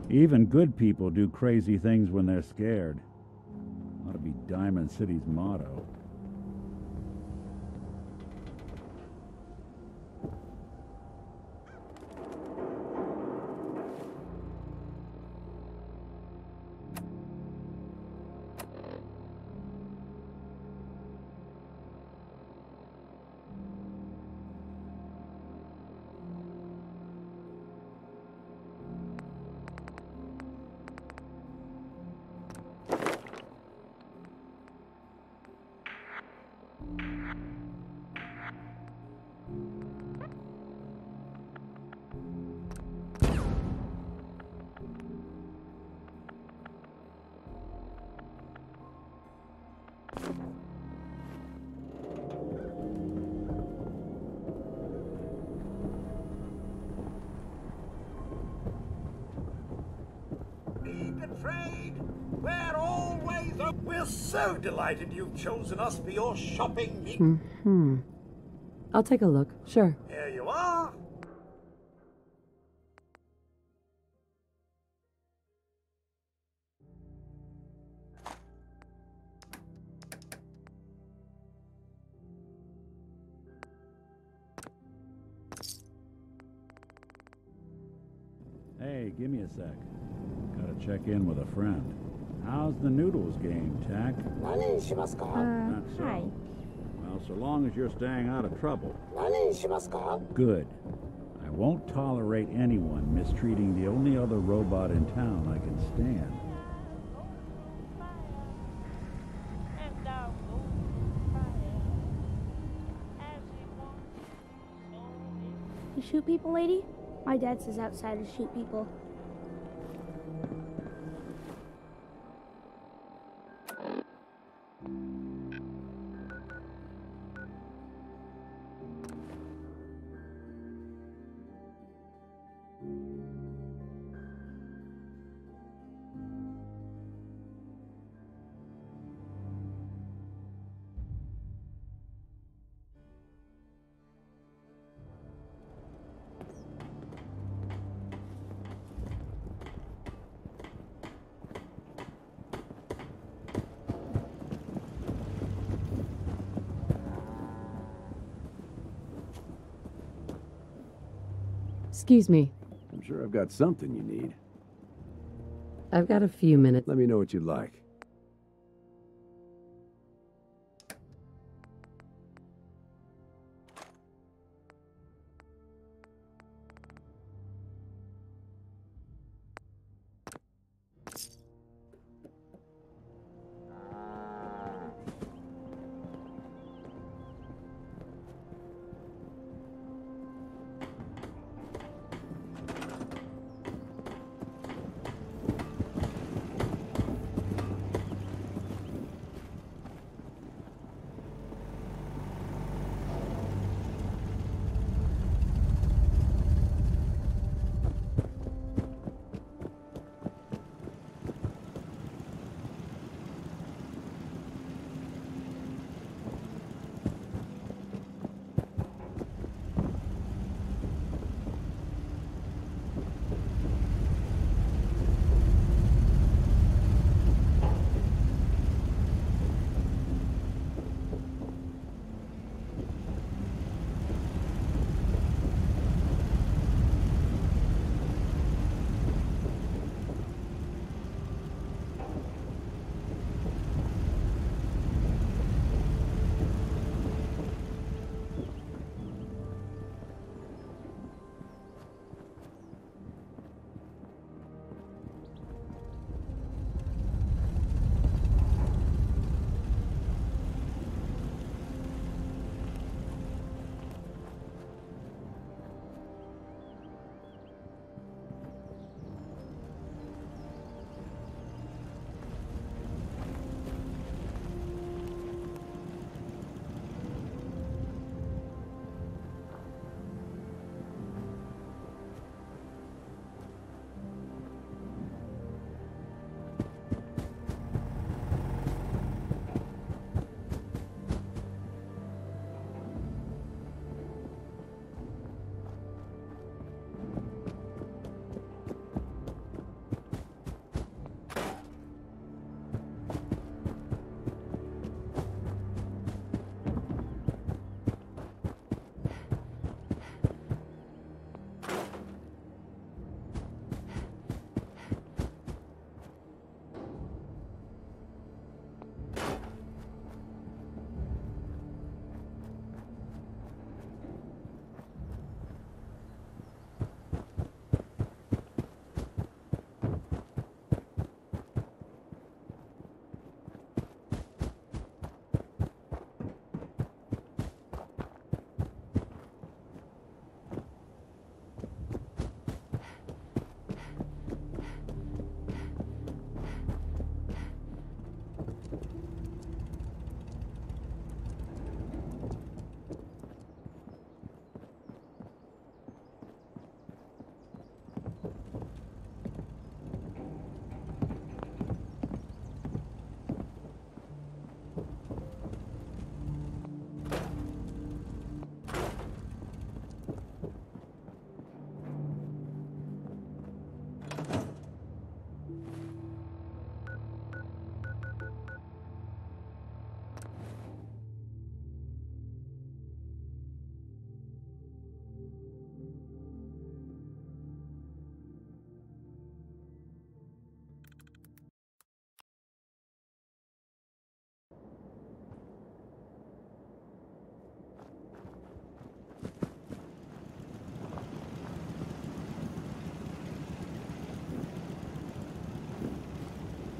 Even good people do crazy things when they're scared. Ought to be Diamond City's motto. We're so delighted you've chosen us for your shopping meet. I'll take a look, sure. Here you are. Hey, give me a sec. Gotta check in with a friend. How's the noodles game, Tack? Not so. Hi. Well, so long as you're staying out of trouble. Good. I won't tolerate anyone mistreating the only other robot in town I can stand. You shoot people, lady? My dad says outside to shoot people. Excuse me. I'm sure I've got something you need. I've got a few minutes. Let me know what you'd like.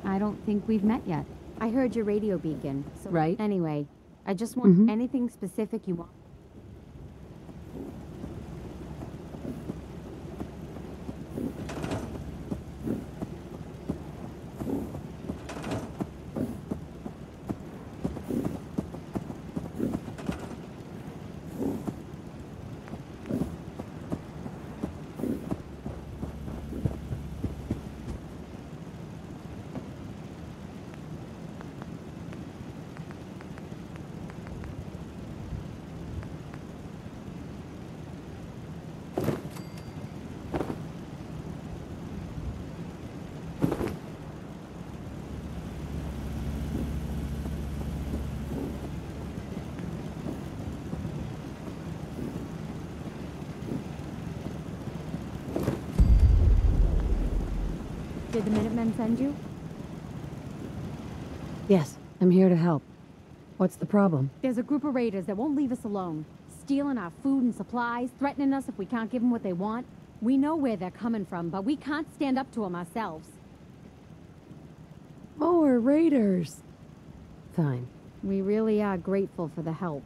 I don't think we've met yet. I heard your radio beacon. So Right. Anyway, I just want Mhm. anything specific you want. Did the Minutemen send you? Yes, I'm here to help. What's the problem? There's a group of raiders that won't leave us alone. Stealing our food and supplies, threatening us if we can't give them what they want. We know where they're coming from, but we can't stand up to them ourselves. More raiders. Fine. We really are grateful for the help.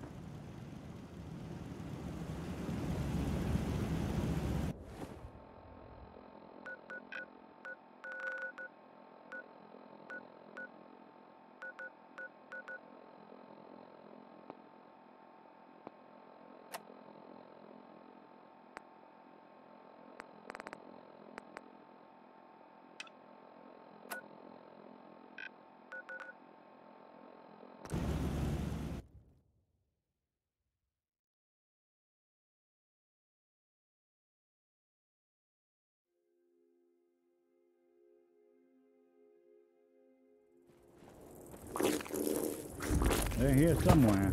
They're here somewhere.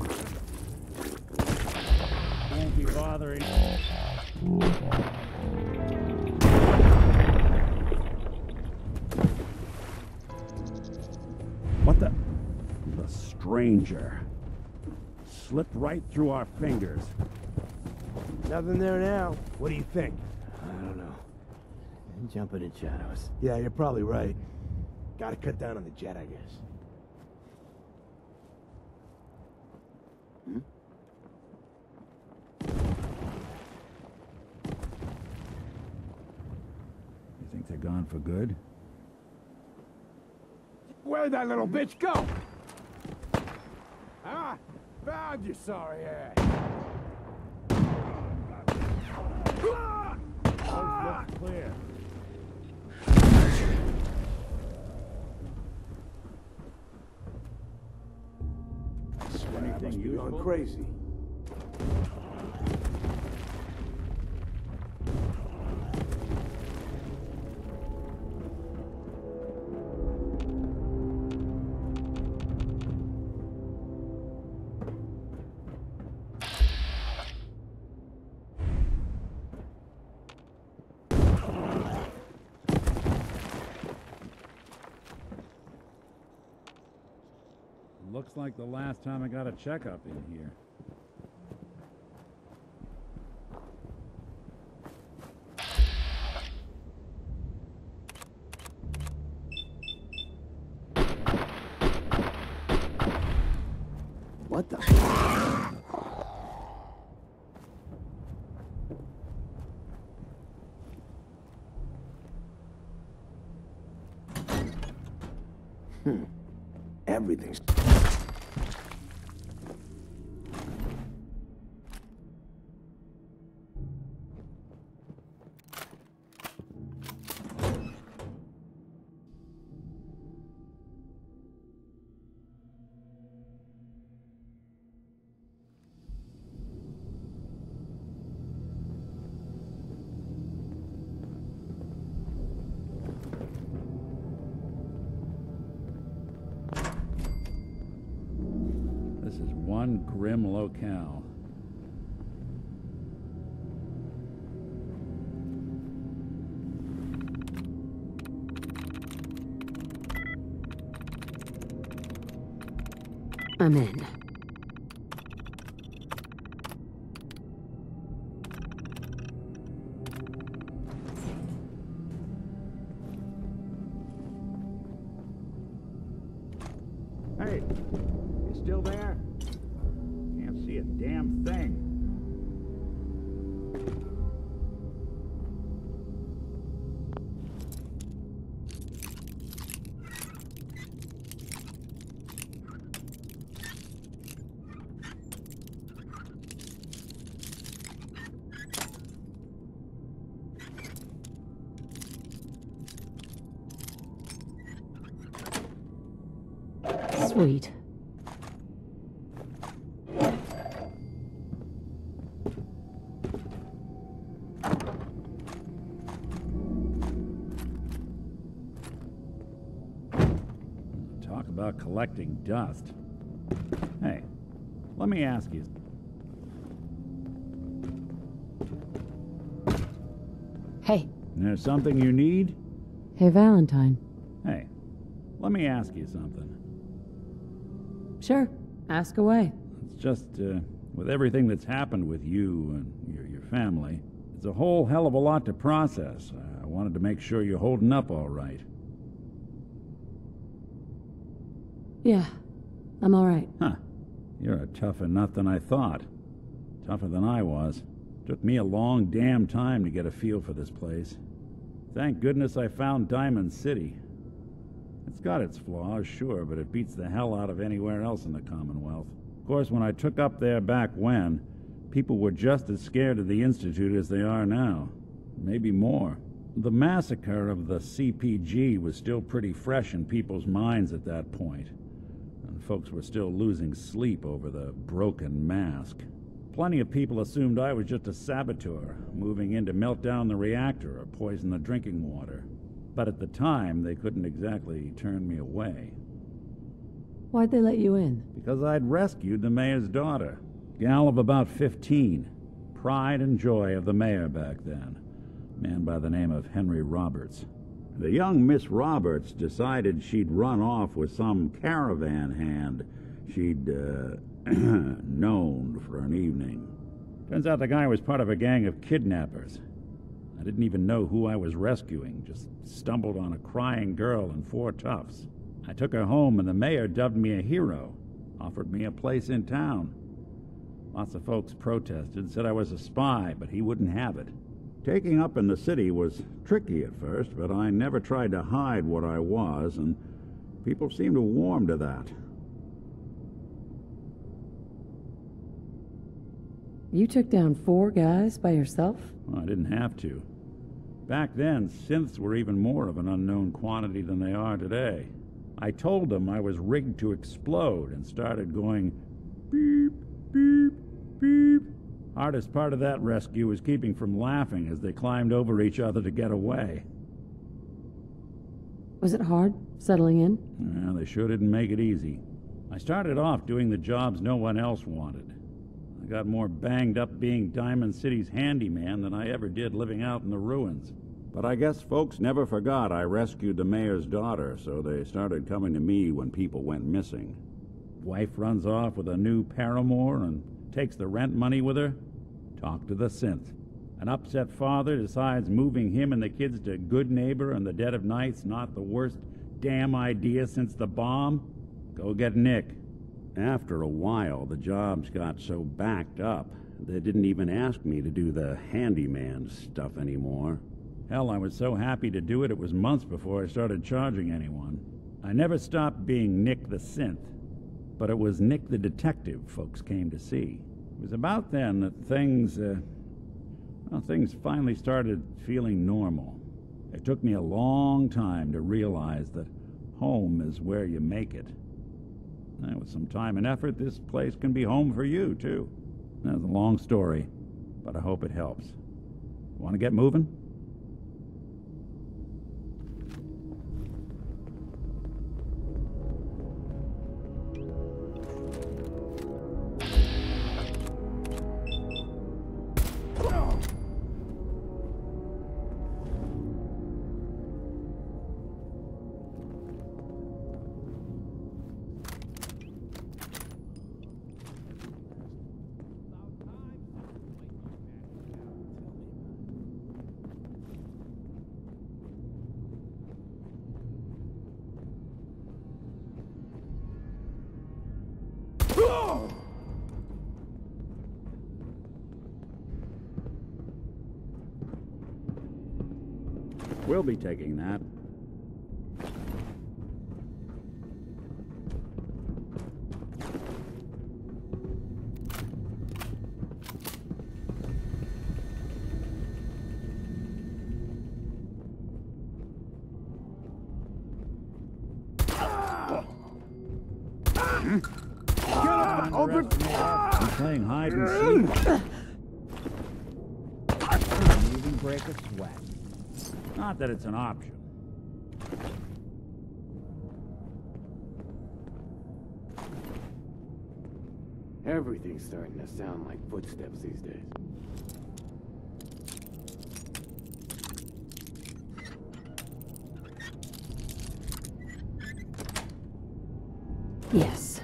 Won't be bothering. What the? The stranger. Slipped right through our fingers. Nothing there now. What do you think? I don't know. Jumping in shadows. Yeah, you're probably right. Gotta cut down on the jet, I guess. You think they're gone for good? Where'd that little bitch go? Ah! Found you, sorry ass! Coast looks clear. I must be going crazy. Looks like the last time I got a checkup in here. What the? Everything's... This is one grim locale. I'm in. Hey, you still there? Can't see a damn thing. Sweet. Talk about collecting dust. Hey, let me ask you. Hey. There's something you need? Hey, Valentine. Hey, let me ask you something. Sure. Ask away. It's just, with everything that's happened with you and your family, it's a whole hell of a lot to process. I wanted to make sure you're holding up all right. Yeah. I'm alright. Huh. You're a tougher nut than I thought. Tougher than I was. Took me a long damn time to get a feel for this place. Thank goodness I found Diamond City. It's got its flaws, sure, but it beats the hell out of anywhere else in the Commonwealth. Of course, when I took up there back when, people were just as scared of the Institute as they are now. Maybe more. The massacre of the CPG was still pretty fresh in people's minds at that point, and folks were still losing sleep over the broken mask. Plenty of people assumed I was just a saboteur, moving in to melt down the reactor or poison the drinking water. But at the time, they couldn't exactly turn me away. Why'd they let you in? Because I'd rescued the mayor's daughter. Gal of about 15. Pride and joy of the mayor back then. Man by the name of Henry Roberts. The young Miss Roberts decided she'd run off with some caravan hand she'd, known for an evening. Turns out the guy was part of a gang of kidnappers. I didn't even know who I was rescuing, just stumbled on a crying girl and 4 toughs. I took her home and the mayor dubbed me a hero, offered me a place in town. Lots of folks protested, said I was a spy, but he wouldn't have it. Taking up in the city was tricky at first, but I never tried to hide what I was, and people seemed to warm to that. You took down 4 guys by yourself? Well, I didn't have to. Back then, synths were even more of an unknown quantity than they are today. I told them I was rigged to explode and started going beep, beep, beep. Hardest part of that rescue was keeping from laughing as they climbed over each other to get away. Was it hard, settling in? Well, they sure didn't make it easy. I started off doing the jobs no one else wanted. I got more banged up being Diamond City's handyman than I ever did living out in the ruins. But I guess folks never forgot I rescued the mayor's daughter, so they started coming to me when people went missing. Wife runs off with a new paramour and takes the rent money with her. Talk to the synth. An upset father decides moving him and the kids to Good Neighbor in the dead of night's not the worst damn idea since the bomb. Go get Nick. After a while, the jobs got so backed up, they didn't even ask me to do the handyman stuff anymore. Hell, I was so happy to do it, it was months before I started charging anyone. I never stopped being Nick the synth, but it was Nick the detective folks came to see. It was about then that things finally started feeling normal. It took me a long time to realize that home is where you make it. And with some time and effort, this place can be home for you, too. That's a long story, but I hope it helps. Want to get moving? We'll be taking that. Open! I'm playing hide and seek. Can't even break a sweat. Not that it's an option. Everything's starting to sound like footsteps these days. Yes.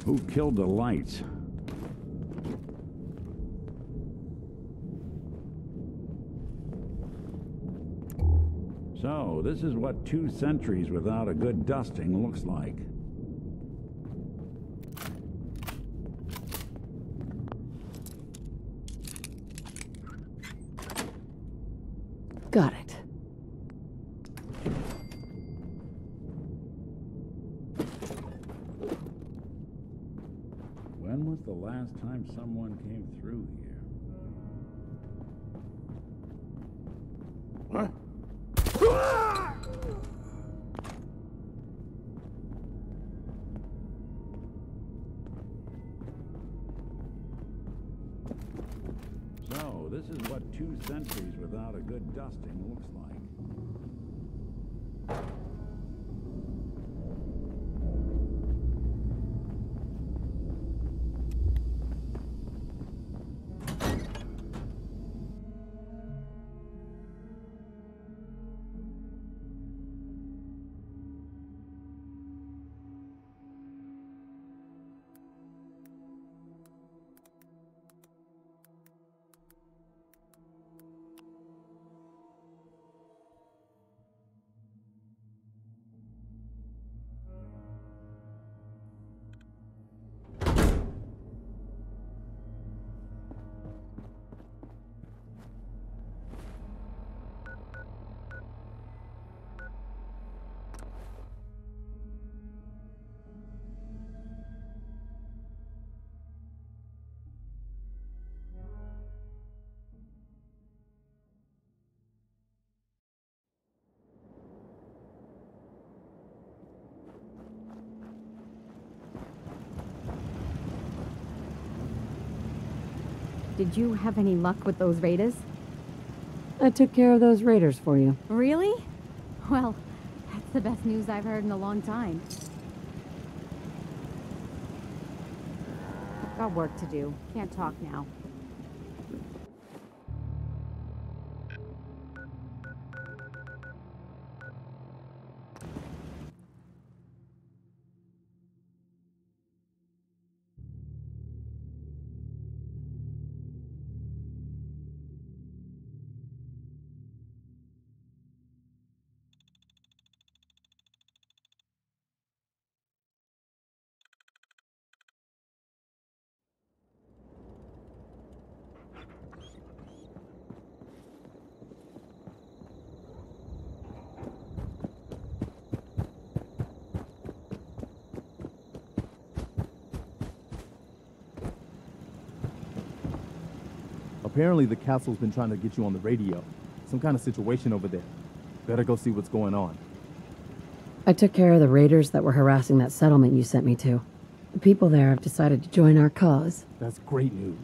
Who killed the lights? So, this is what 2 centuries without a good dusting looks like. Got it. When was the last time someone came through here? Huh? So, this is what 2 centuries without a good dusting looks like. Did you have any luck with those raiders? I took care of those raiders for you. Really? Well, that's the best news I've heard in a long time. Got work to do. Can't talk now. Apparently the castle's been trying to get you on the radio. Some kind of situation over there. Better go see what's going on. I took care of the raiders that were harassing that settlement you sent me to. The people there have decided to join our cause. That's great news.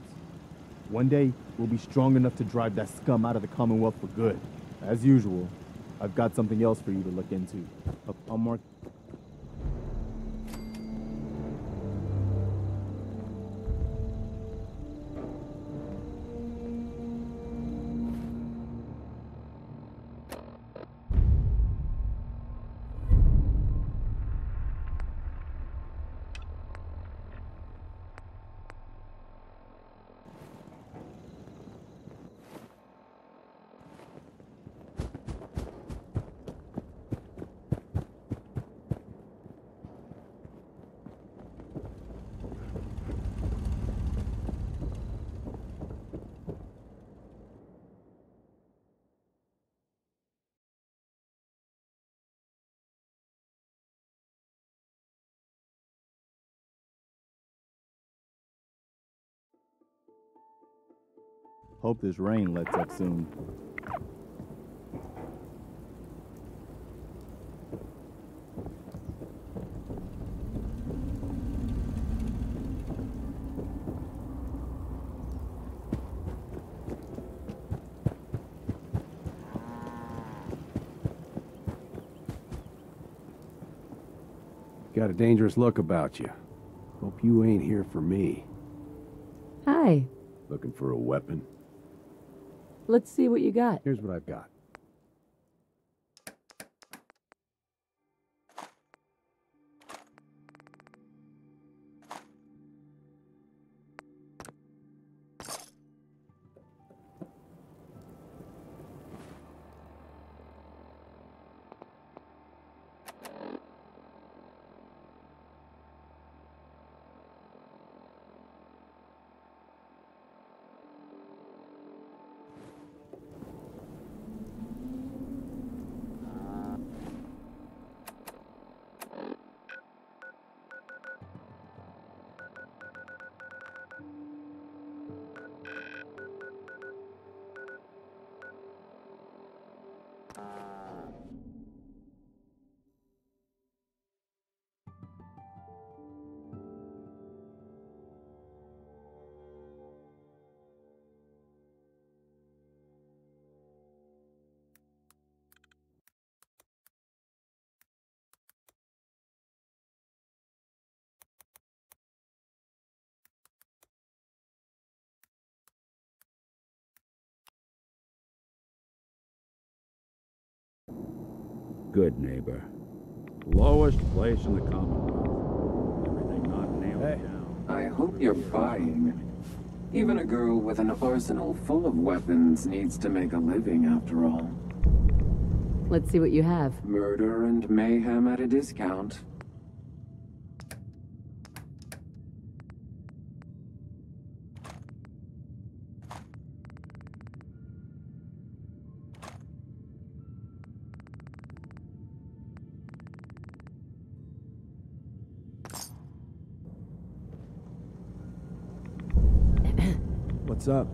One day, we'll be strong enough to drive that scum out of the Commonwealth for good. As usual, I've got something else for you to look into. I'll mark... Hope this rain lets up soon. Got a dangerous look about you. Hope you ain't here for me. Hi. Looking for a weapon? Let's see what you got. Here's what I've got. Good neighbor. Lowest place in the Commonwealth. Everything not nailed down. I hope you're buying. Even a girl with an arsenal full of weapons needs to make a living after all. Let's see what you have. Murder and mayhem at a discount. What's up?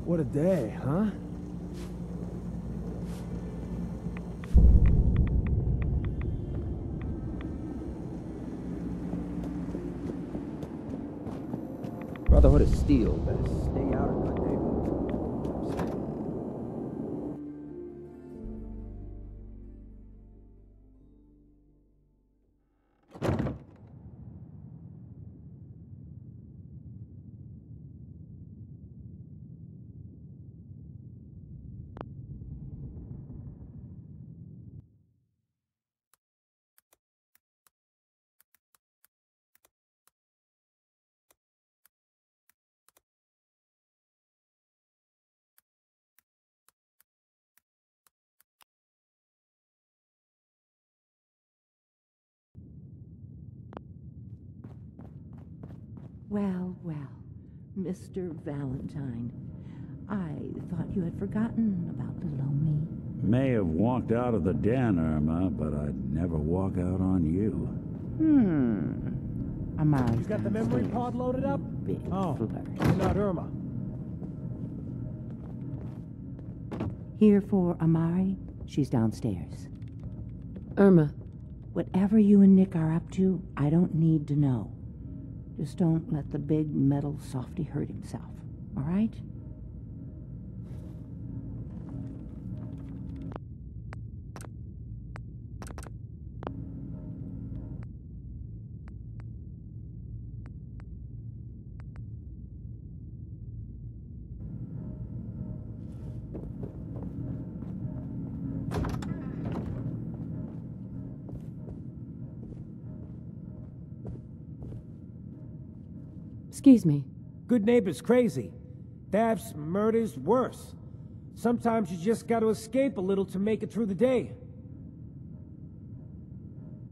What a day, huh? Brotherhood of Steel better stay out of my neighborhood. Well, well, Mr. Valentine, I thought you had forgotten about little old me. May have walked out of the den, Irma, but I'd never walk out on you. Amari's You got the memory downstairs. pod loaded up? Big Oh, flirt. you're not Irma. Here for Amari, she's downstairs. Irma. Whatever you and Nick are up to, I don't need to know. Just don't let the big metal softy hurt himself, all right? Excuse me. Good neighbor's crazy. Thefts, murders, worse. Sometimes you just gotta escape a little to make it through the day.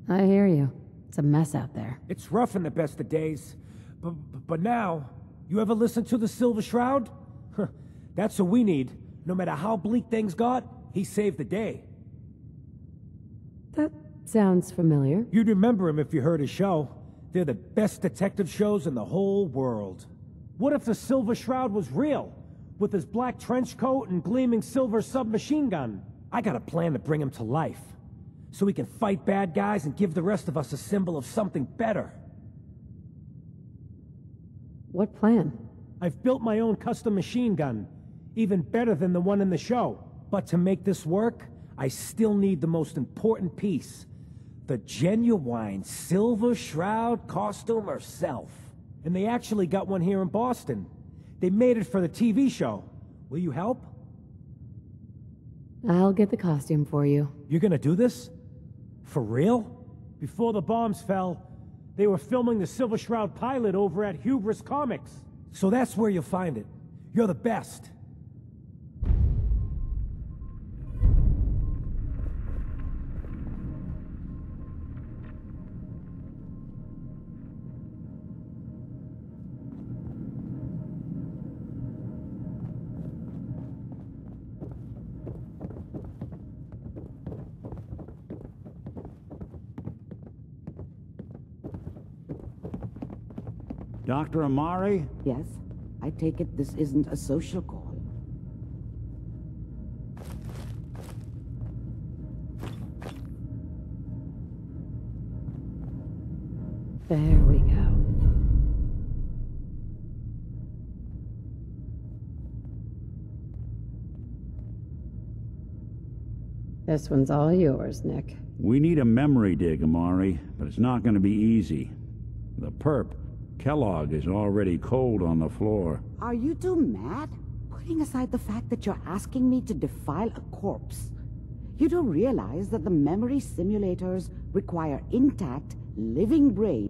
I hear you. It's a mess out there. It's rough in the best of days. But now, you ever listen to the Silver Shroud? That's what we need. No matter how bleak things got, he saved the day. That sounds familiar. You'd remember him if you heard his show. They're the best detective shows in the whole world. What if the Silver Shroud was real? With his black trench coat and gleaming silver submachine gun? I got a plan to bring him to life. So he can fight bad guys and give the rest of us a symbol of something better. What plan? I've built my own custom machine gun. Even better than the one in the show. But to make this work, I still need the most important piece. The genuine Silver Shroud costume herself. And they actually got one here in Boston. They made it for the TV show. Will you help? I'll get the costume for you. You're gonna do this? For real? Before the bombs fell, they were filming the Silver Shroud pilot over at Hubris Comics. So that's where you'll find it. You're the best. Dr. Amari? Yes? I take it this isn't a social call. There we go. This one's all yours, Nick. We need a memory dig, Amari, but it's not going to be easy. The perp, Kellogg, is already cold on the floor. Are you two mad? Putting aside the fact that you're asking me to defile a corpse, you don't realize that the memory simulators require intact, living brains.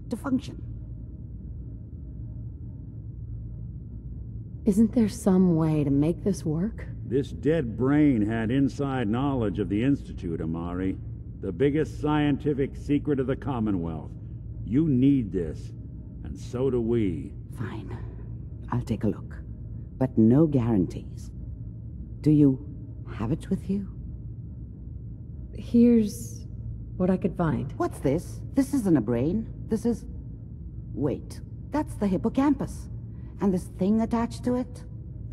To function. Isn't there some way to make this work? This dead brain had inside knowledge of the Institute, Amari. The biggest scientific secret of the Commonwealth. You need this, and so do we. Fine. I'll take a look. But no guarantees. Do you have it with you? Here's what I could find. What's this? This isn't a brain. This is... Wait, that's the hippocampus. And this thing attached to it?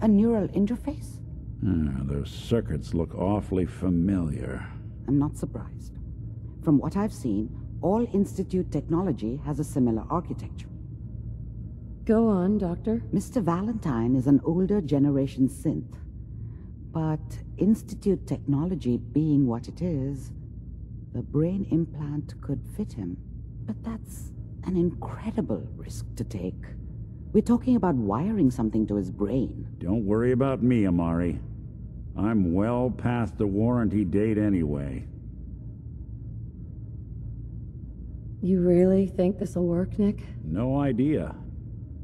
A neural interface? Those circuits look awfully familiar. I'm not surprised. From what I've seen, all Institute technology has a similar architecture. Go on, Doctor. Mr. Valentine is an older generation synth. But Institute technology being what it is, the brain implant could fit him. But that's an incredible risk to take. We're talking about wiring something to his brain. Don't worry about me, Amari. I'm well past the warranty date anyway. You really think this'll work, Nick? No idea.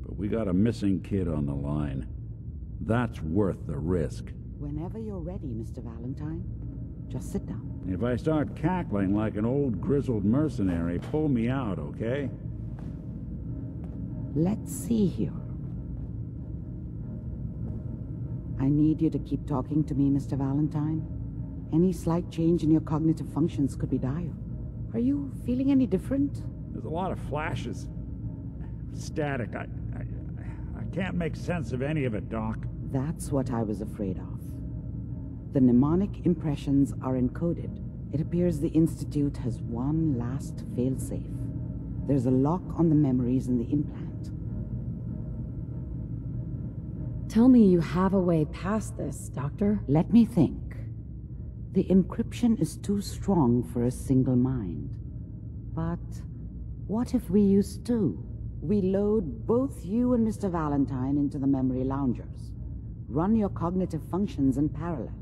But we got a missing kid on the line. That's worth the risk. Whenever you're ready, Mr. Valentine, just sit down. If I start cackling like an old grizzled mercenary, pull me out, okay? Let's see here. I need you to keep talking to me, Mr. Valentine. Any slight change in your cognitive functions could be dire. Are you feeling any different? There's a lot of flashes. Static. I can't make sense of any of it, Doc. That's what I was afraid of. The mnemonic impressions are encoded, It appears the Institute has one last failsafe. There's a lock on the memories in the implant. Tell me you have a way past this, Doctor. Let me think. The encryption is too strong for a single mind. But what if we use two? We load both you and Mr. Valentine into the memory loungers. Run your cognitive functions in parallel.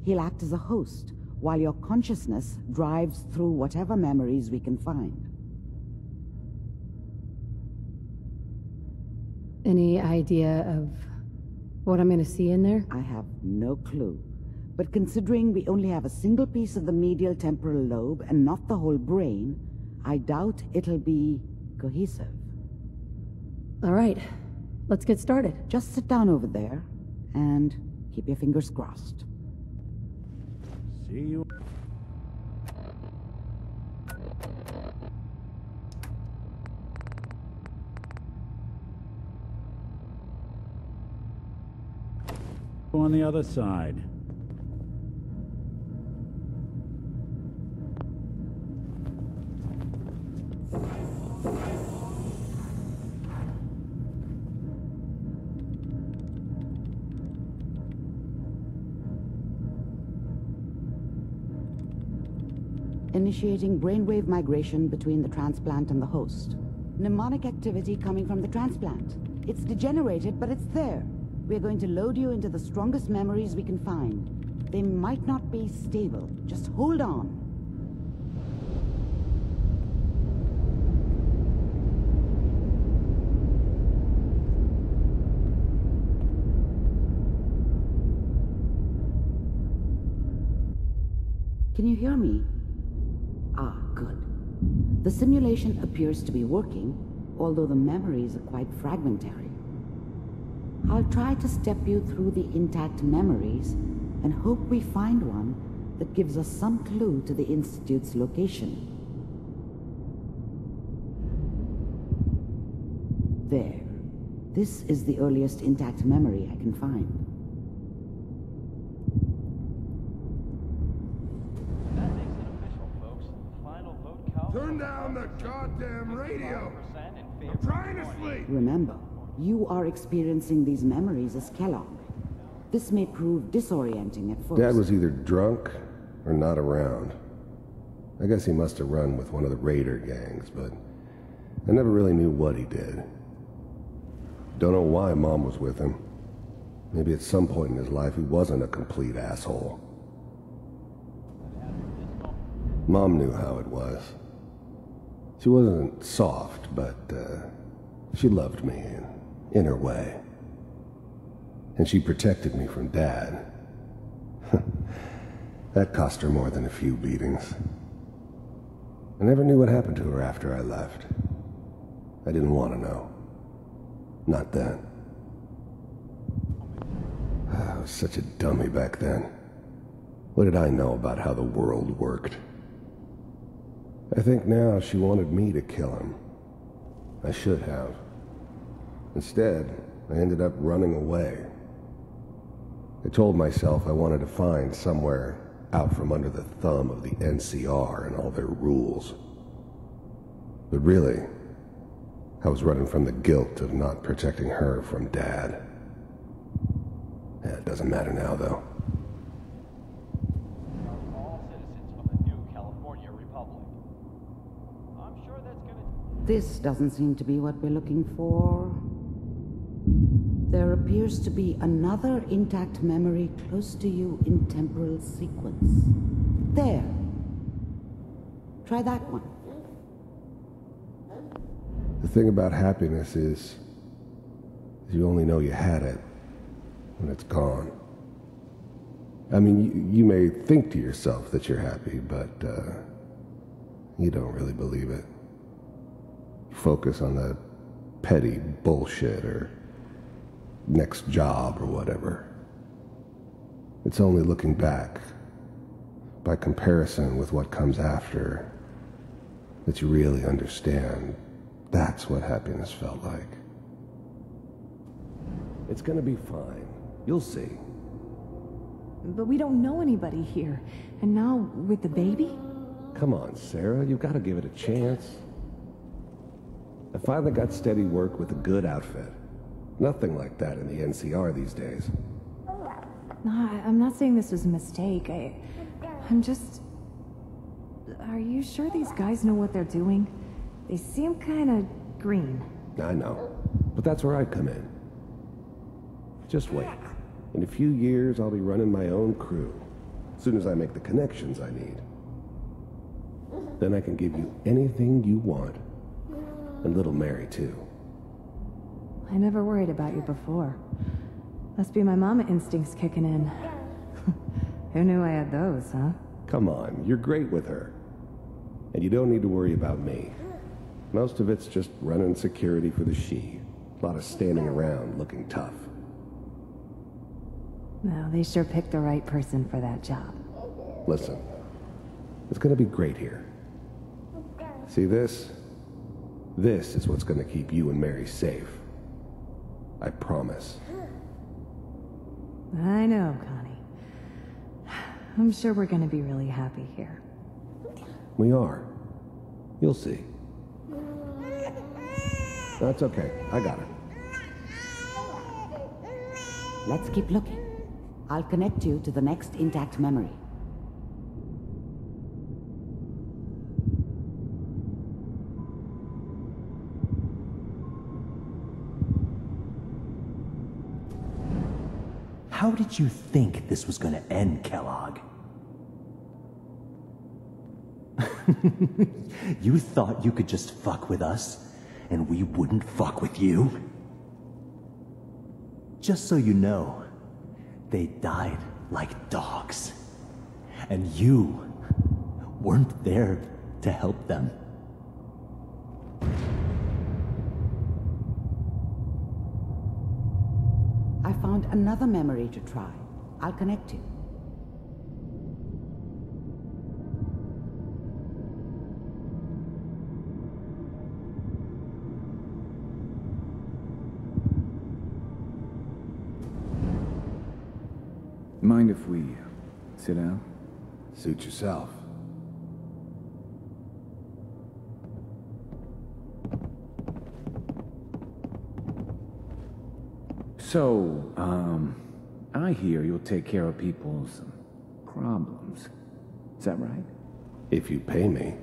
He'll act as a host, while your consciousness drives through whatever memories we can find. Any idea of what I'm going to see in there? I have no clue. But considering we only have a single piece of the medial temporal lobe and not the whole brain, I doubt it'll be cohesive. All right, let's get started. Just sit down over there and keep your fingers crossed. See you. On the other side. Initiating brainwave migration between the transplant and the host. Mnemonic activity coming from the transplant. It's degenerated, but it's there. We're going to load you into the strongest memories we can find. They might not be stable. Just hold on. Can you hear me? Ah, good. The simulation appears to be working, although the memories are quite fragmentary. I'll try to step you through the intact memories and hope we find one that gives us some clue to the Institute's location. There. This is the earliest intact memory I can find. That makes it official, folks. Final vote count. Turn down the goddamn radio! I'm trying to sleep! Remember, you are experiencing these memories as Kellogg. This may prove disorienting at first. Dad was either drunk or not around. I guess he must have run with one of the raider gangs, but I never really knew what he did. Don't know why Mom was with him. Maybe at some point in his life he wasn't a complete asshole. Mom knew how it was. She wasn't soft, but she loved me in her way. And she protected me from Dad. That cost her more than a few beatings. I never knew what happened to her after I left. I didn't want to know. Not then. I was such a dummy back then. What did I know about how the world worked? I think now she wanted me to kill him. I should have. Instead, I ended up running away. I told myself I wanted to find somewhere out from under the thumb of the NCR and all their rules. But really, I was running from the guilt of not protecting her from Dad. Yeah, it doesn't matter now, though. All citizens of the new California Republic. I'm sure that's gonna... This doesn't seem to be what we're looking for. There appears to be another intact memory close to you in temporal sequence. There. Try that one. The thing about happiness is you only know you had it when it's gone. I mean, you may think to yourself that you're happy, but you don't really believe it. You focus on the petty bullshit or next job or whatever. It's only looking back, by comparison with what comes after, that you really understand. That's what happiness felt like. It's gonna be fine. You'll see. But we don't know anybody here. And now, with the baby? Come on, Sarah, you've got to give it a chance. I finally got steady work with a good outfit. Nothing like that in the NCR these days. No, I'm not saying this was a mistake. I'm just... Are you sure these guys know what they're doing? They seem kind of green. I know, but that's where I come in. Just wait. In a few years, I'll be running my own crew. As soon as I make the connections I need. Then I can give you anything you want. And little Mary, too. I never worried about you before. Must be my mama instincts kicking in. Who knew I had those, huh? Come on, you're great with her. And you don't need to worry about me. Most of it's just running security for the she. A lot of standing around looking tough. Well, they sure picked the right person for that job. Listen, it's gonna be great here. See this? This is what's gonna keep you and Mary safe. I promise. I know, Connie. I'm sure we're gonna be really happy here. We are. You'll see. That's okay. I got it. Let's keep looking. I'll connect you to the next intact memory. How did you think this was gonna end, Kellogg? You thought you could just fuck with us, and we wouldn't fuck with you? Just so you know, they died like dogs. And you weren't there to help them. I found another memory to try. I'll connect you. Mind if we sit down? Suit yourself. So, I hear you'll take care of people's problems. Is that right? If you pay me.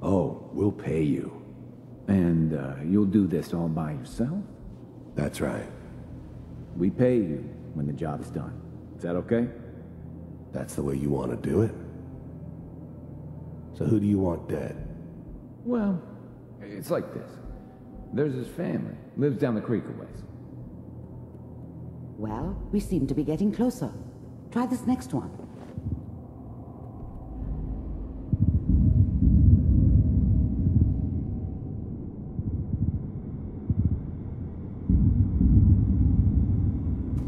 Oh, we'll pay you. And, you'll do this all by yourself? That's right. We pay you when the job is done. Is that okay? That's the way you want to do it? So who do you want dead? Well, it's like this. There's his family. Lives down the creek a ways. Well, we seem to be getting closer. Try this next one.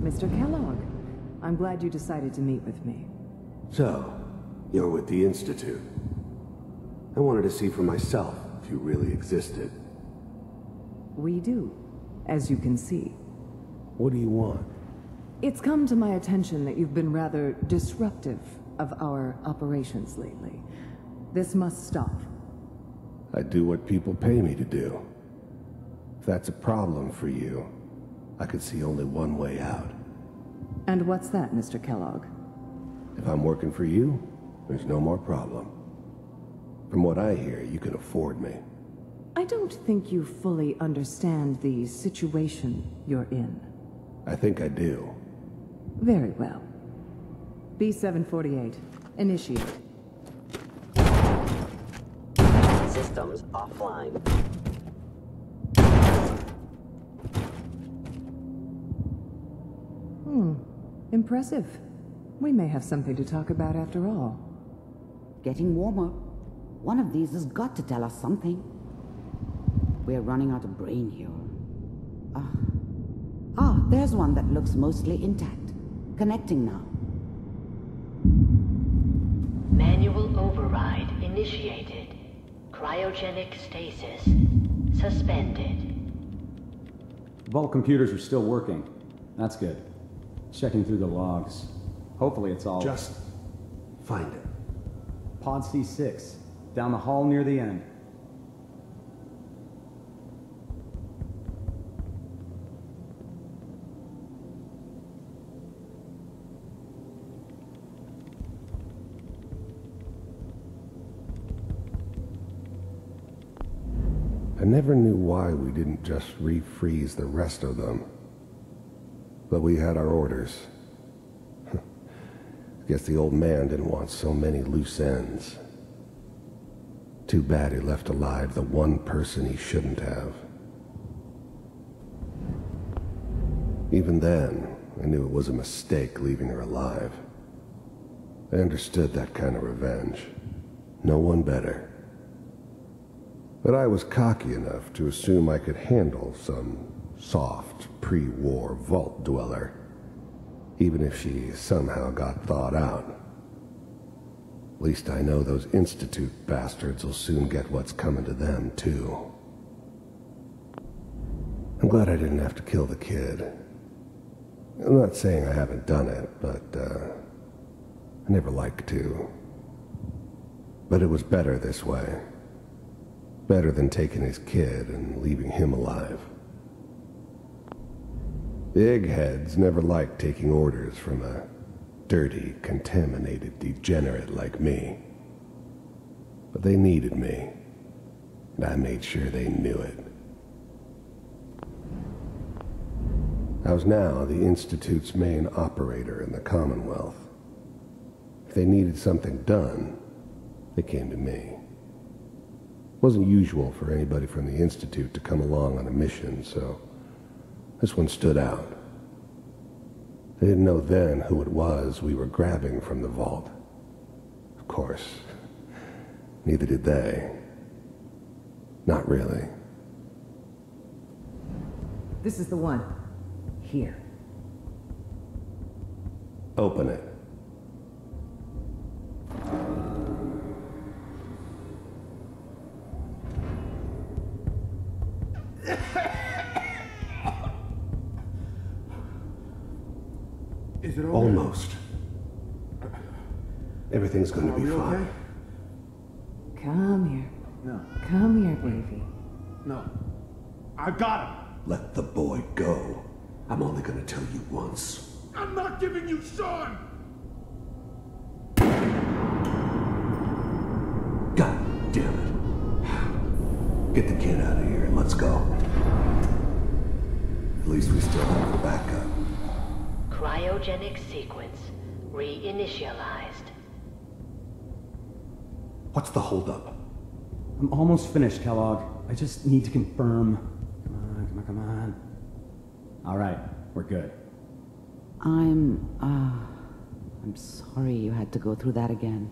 Mr. Kellogg, I'm glad you decided to meet with me. So, you're with the Institute. I wanted to see for myself if you really existed. We do, as you can see. What do you want? It's come to my attention that you've been rather disruptive of our operations lately. This must stop. I do what people pay me to do. If that's a problem for you, I could see only one way out. And what's that, Mr. Kellogg? If I'm working for you, there's no more problem. From what I hear, you can afford me. I don't think you fully understand the situation you're in. I think I do. Very well. B-748, initiate. Systems offline. Impressive. We may have something to talk about after all. Getting warmer. One of these has got to tell us something. We're running out of brain here. There's one that looks mostly intact. Connecting now. Manual override initiated. Cryogenic stasis suspended. Vault computers are still working. That's good. Checking through the logs. Hopefully it's all... Just find it. Pod C6, down the hall near the end. I never knew why we didn't just refreeze the rest of them. But we had our orders. Guess the old man didn't want so many loose ends. Too bad he left alive the one person he shouldn't have. Even then, I knew it was a mistake leaving her alive. I understood that kind of revenge. No one better. But I was cocky enough to assume I could handle some soft, pre-war vault dweller, even if she somehow got thawed out. At least I know those Institute bastards will soon get what's coming to them, too. I'm glad I didn't have to kill the kid. I'm not saying I haven't done it, but, I never liked to. But it was better this way. Better than taking his kid and leaving him alive. The eggheads never liked taking orders from a dirty, contaminated degenerate like me. But they needed me, and I made sure they knew it. I was now the Institute's main operator in the Commonwealth. If they needed something done, they came to me. It wasn't usual for anybody from the Institute to come along on a mission, so this one stood out. They didn't know then who it was we were grabbing from the vault. Of course, neither did they. Not really. This is the one. Here. Open it. Is it over? Almost. Everything's going to be fine. Okay? Come here. No. Come here, baby. No. I got him. Let the boy go. I'm only going to tell you once. I'm not giving you Sean! God damn it. Get the kid out of here and let's go. At least we still have a backup. Cryogenic sequence reinitialized. What's the holdup? I'm almost finished, Kellogg. I just need to confirm. Come on. All right, we're good. I'm sorry you had to go through that again.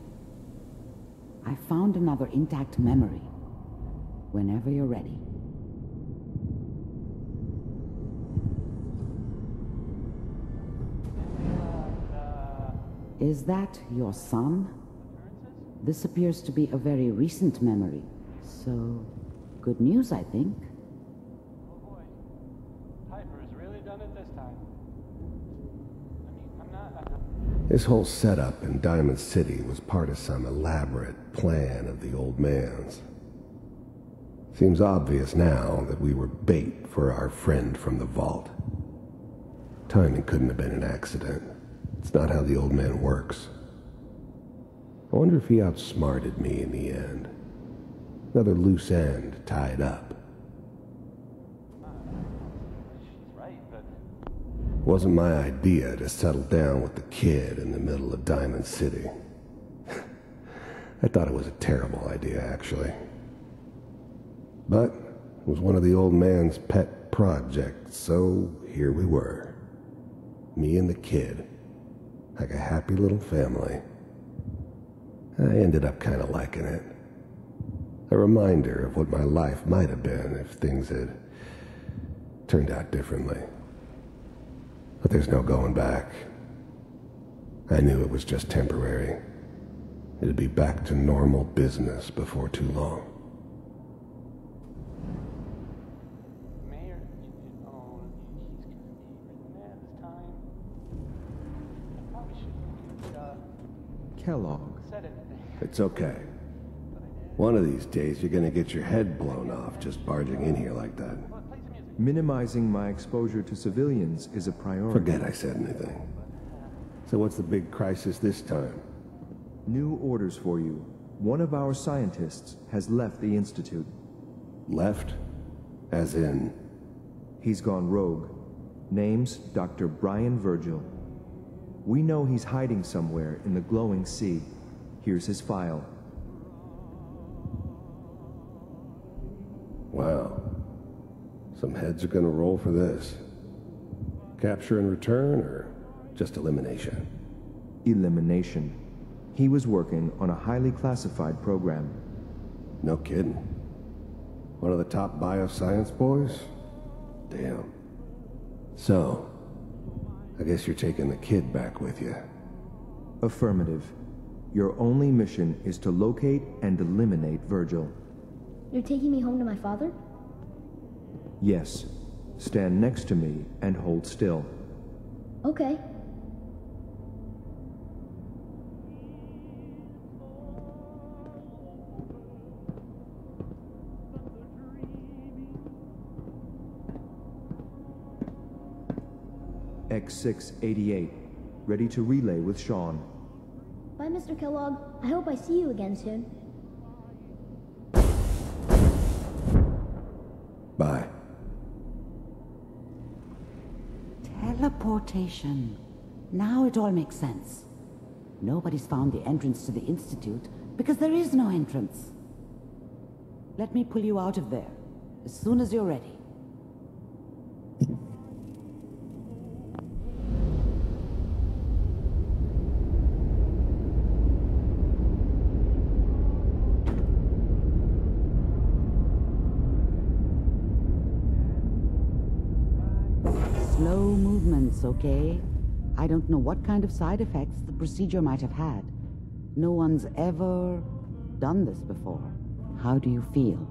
I found another intact memory. Whenever you're ready. Is that your son? This appears to be a very recent memory. So, good news, I think. Oh boy. Piper's really done it this time. I mean, I'm not... This whole setup in Diamond City was part of some elaborate plan of the old man's. Seems obvious now that we were bait for our friend from the vault. Timing couldn't have been an accident. It's not how the old man works. I wonder if he outsmarted me in the end. Another loose end tied up. She's right, but... It wasn't my idea to settle down with the kid in the middle of Diamond City. I thought it was a terrible idea, actually. But it was one of the old man's pet projects, so here we were. Me and the kid. Like a happy little family. I ended up kind of liking it. A reminder of what my life might have been if things had turned out differently. But there's no going back. I knew it was just temporary. It'd be back to normal business before too long. Mayor, oh, he's gonna be really mad this time. I probably shouldn't Kellogg. It's okay. One of these days, you're gonna get your head blown off just barging in here like that. Minimizing my exposure to civilians is a priority. Forget I said anything. So what's the big crisis this time? New orders for you. One of our scientists has left the Institute. Left? As in? He's gone rogue. Name's Dr. Brian Virgil. We know he's hiding somewhere in the glowing sea. Here's his file. Wow. Some heads are gonna roll for this. Capture and return, or just elimination? Elimination. He was working on a highly classified program. No kidding. One of the top bioscience boys? Damn. So, I guess you're taking the kid back with you. Affirmative. Your only mission is to locate and eliminate Virgil. You're taking me home to my father? Yes. Stand next to me and hold still. Okay. X688. Ready to relay with Sean. Bye, Mr. Kellogg. I hope I see you again soon. Bye. Teleportation. Now it all makes sense. Nobody's found the entrance to the Institute because there is no entrance. Let me pull you out of there as soon as you're ready. Slow movements, okay? I don't know what kind of side effects the procedure might have had. No one's ever done this before. How do you feel?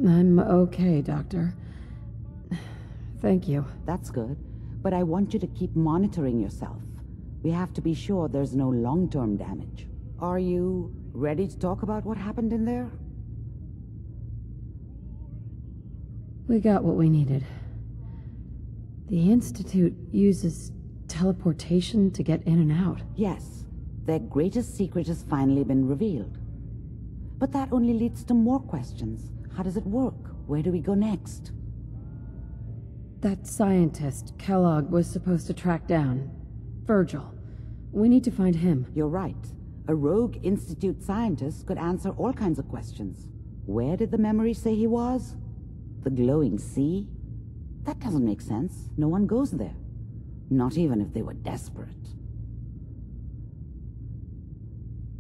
I'm okay, Doctor. Thank you. That's good, but I want you to keep monitoring yourself. We have to be sure there's no long-term damage. Are you ready to talk about what happened in there? We got what we needed. The Institute uses teleportation to get in and out. Yes, their greatest secret has finally been revealed. But that only leads to more questions. How does it work? Where do we go next? That scientist, Kellogg, was supposed to track down. Virgil. We need to find him. You're right. A rogue Institute scientist could answer all kinds of questions. Where did the memory say he was? The glowing sea? That doesn't make sense. No one goes there. Not even if they were desperate.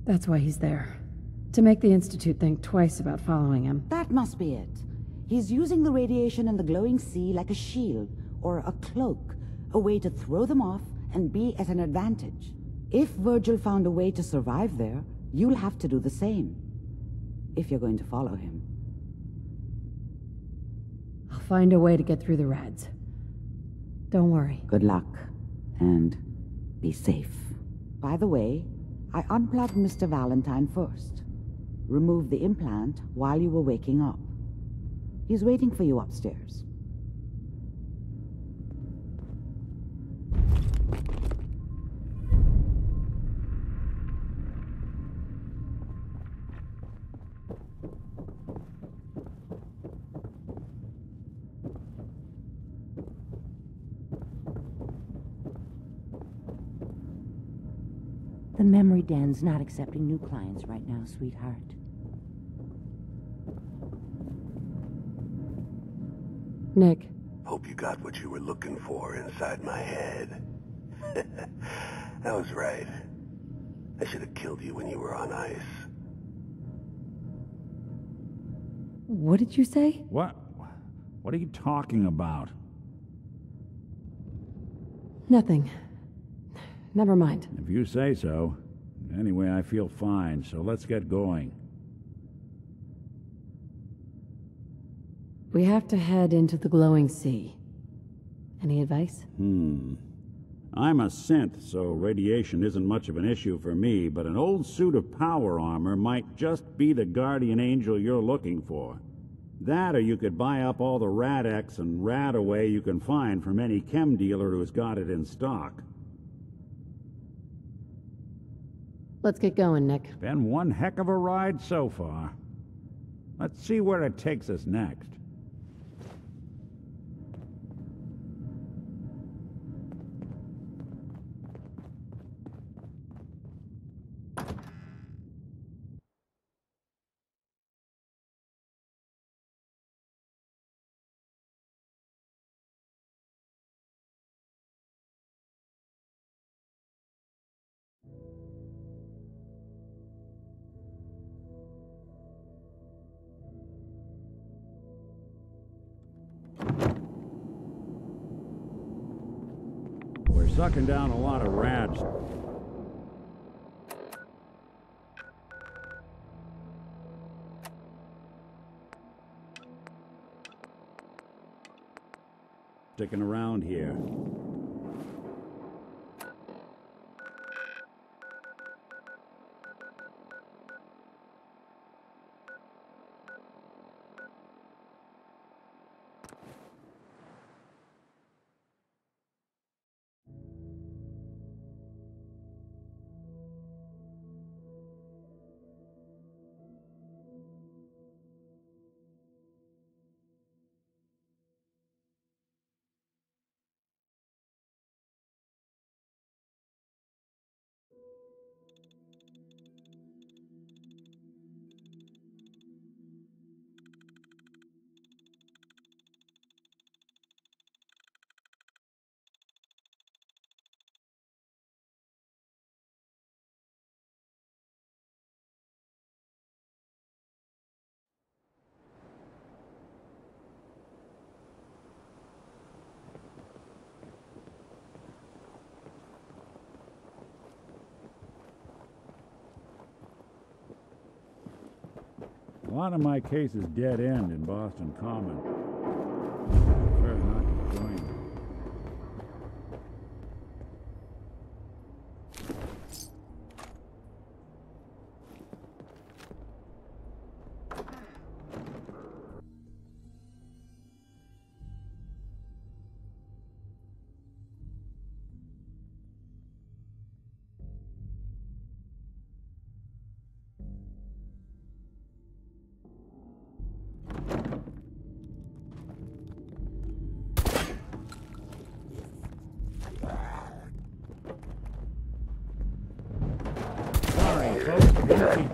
That's why he's there. To make the Institute think twice about following him. That must be it. He's using the radiation in the glowing sea like a shield, or a cloak, a way to throw them off and be at an advantage. If Virgil found a way to survive there, you'll have to do the same. If you're going to follow him. I'll find a way to get through the rads. Don't worry. Good luck. And be safe. By the way, I unplugged Mr. Valentine first. Removed the implant while you were waking up. He's waiting for you upstairs. The memory den's not accepting new clients right now, sweetheart. Nick. Hope you got what you were looking for inside my head. I was right. I should have killed you when you were on ice. What did you say? What are you talking about? Nothing. Never mind. If you say so. Anyway, I feel fine, so let's get going. We have to head into the glowing sea. Any advice? I'm a synth, so radiation isn't much of an issue for me, but an old suit of power armor might just be the guardian angel you're looking for. That, or you could buy up all the Rad-X and Rad-Away you can find from any chem dealer who's got it in stock. Let's get going, Nick. Been one heck of a ride so far. Let's see where it takes us next. We're sucking down a lot of rads. Sticking around here. A lot of my cases dead end in Boston Common. I prefer not to join them.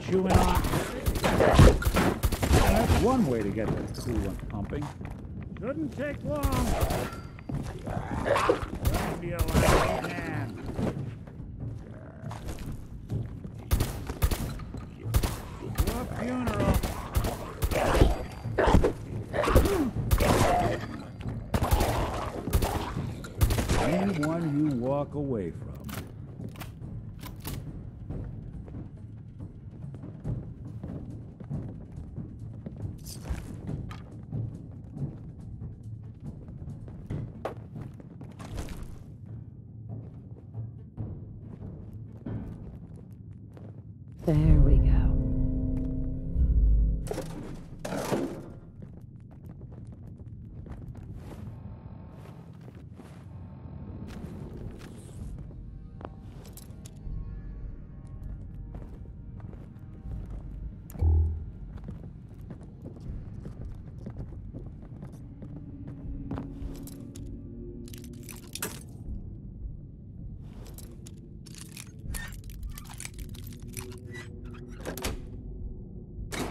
Chewing on. That's one way to get the coolant pumping. Shouldn't take long. Don't be a lucky man. To a funeral. Anyone you walk away from. There we go.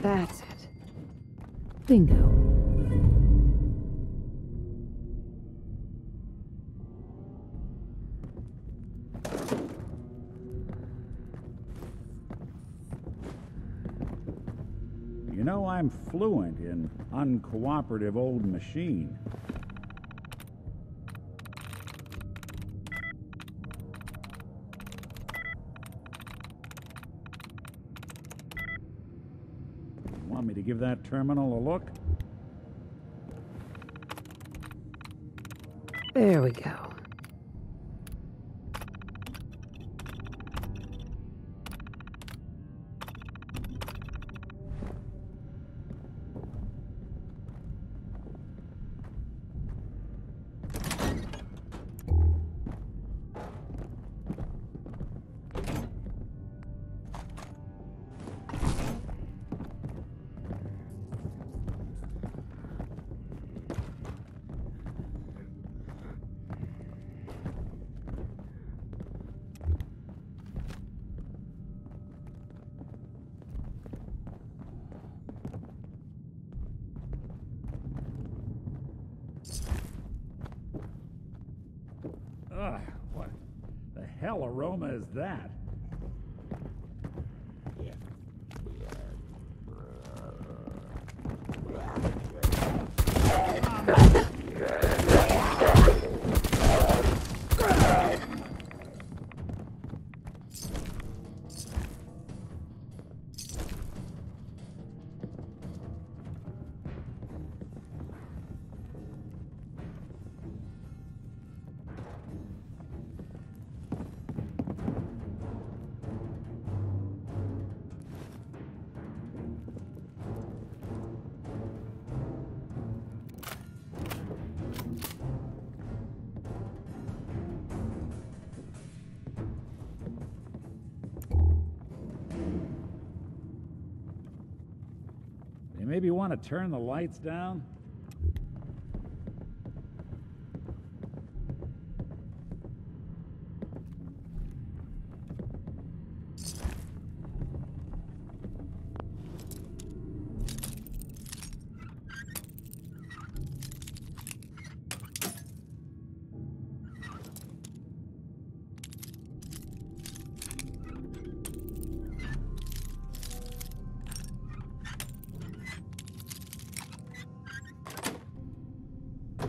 That's it. Bingo. You know, I'm fluent in uncooperative old machine. Want me to give that terminal a look? There we go. Ugh, what the hell aroma is that? You maybe want to turn the lights down?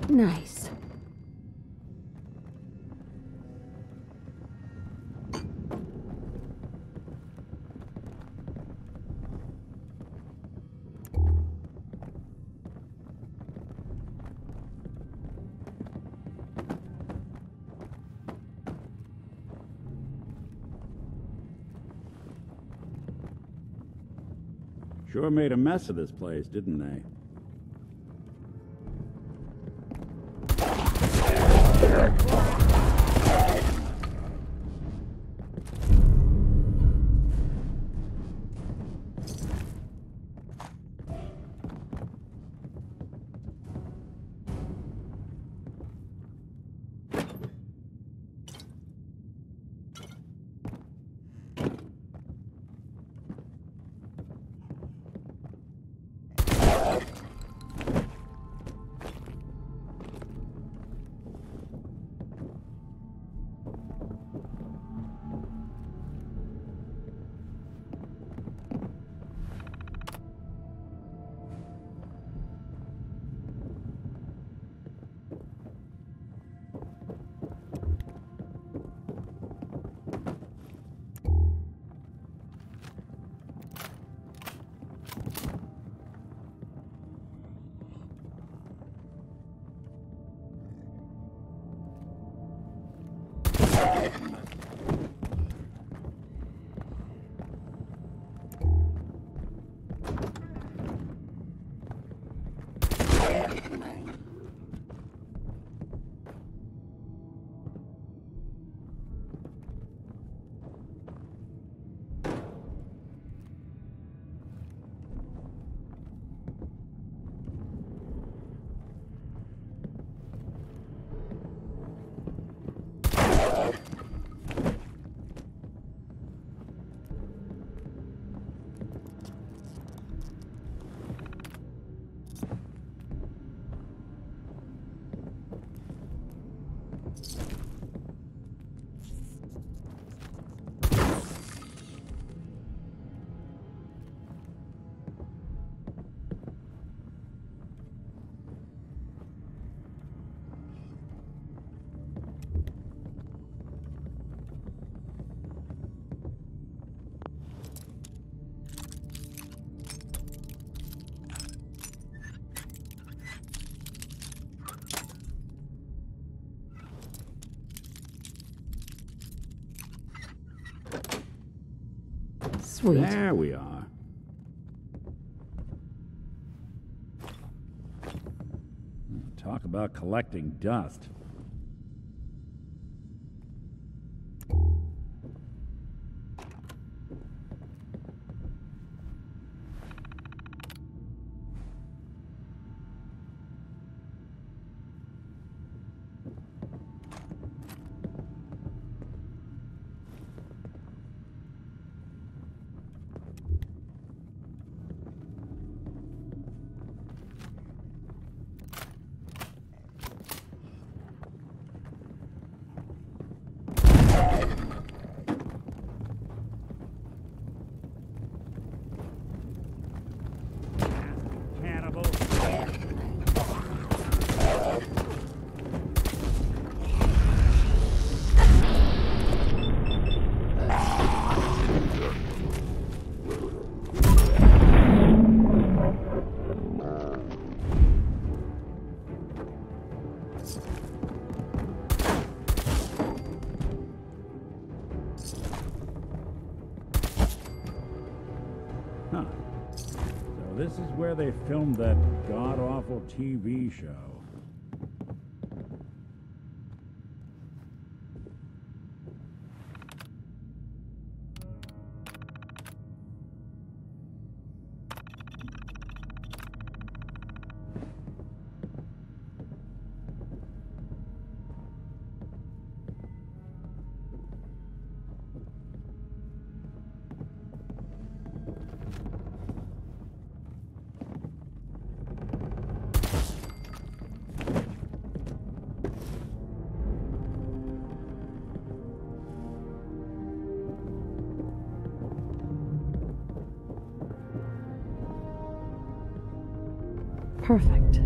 Nice. Sure made a mess of this place, didn't they? Sweet. There we are. Talk about collecting dust. this is where they filmed that god-awful TV show. Perfect.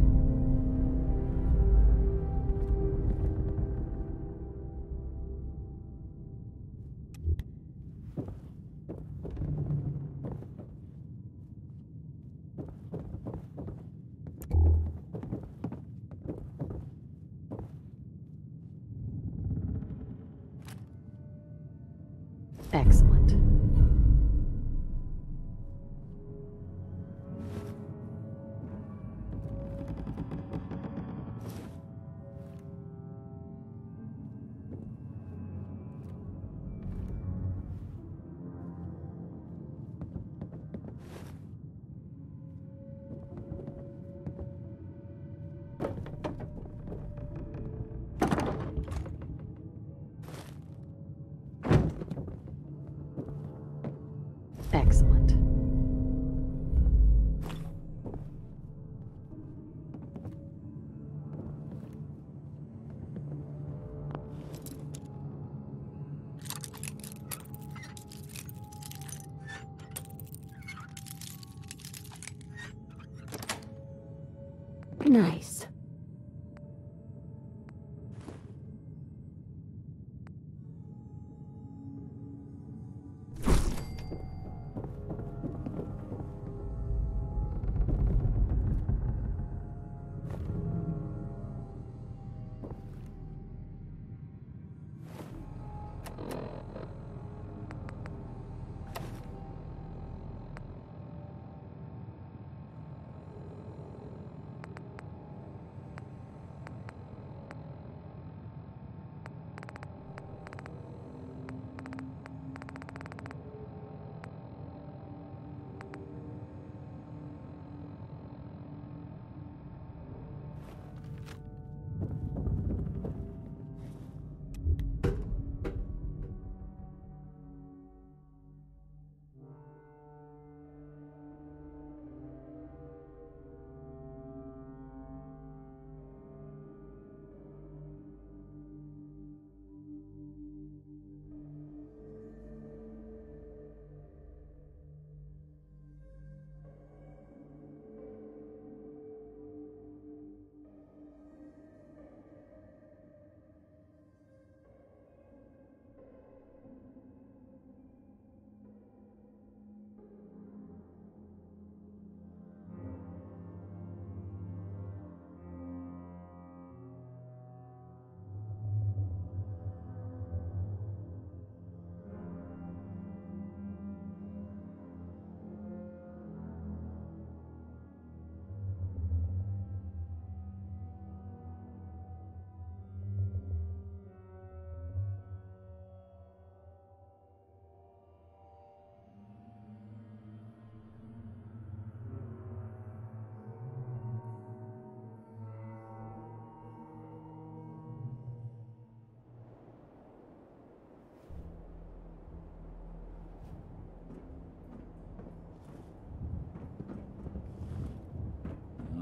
Excellent. Excellent. Nice.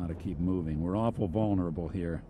Gotta keep moving. We're awful vulnerable here.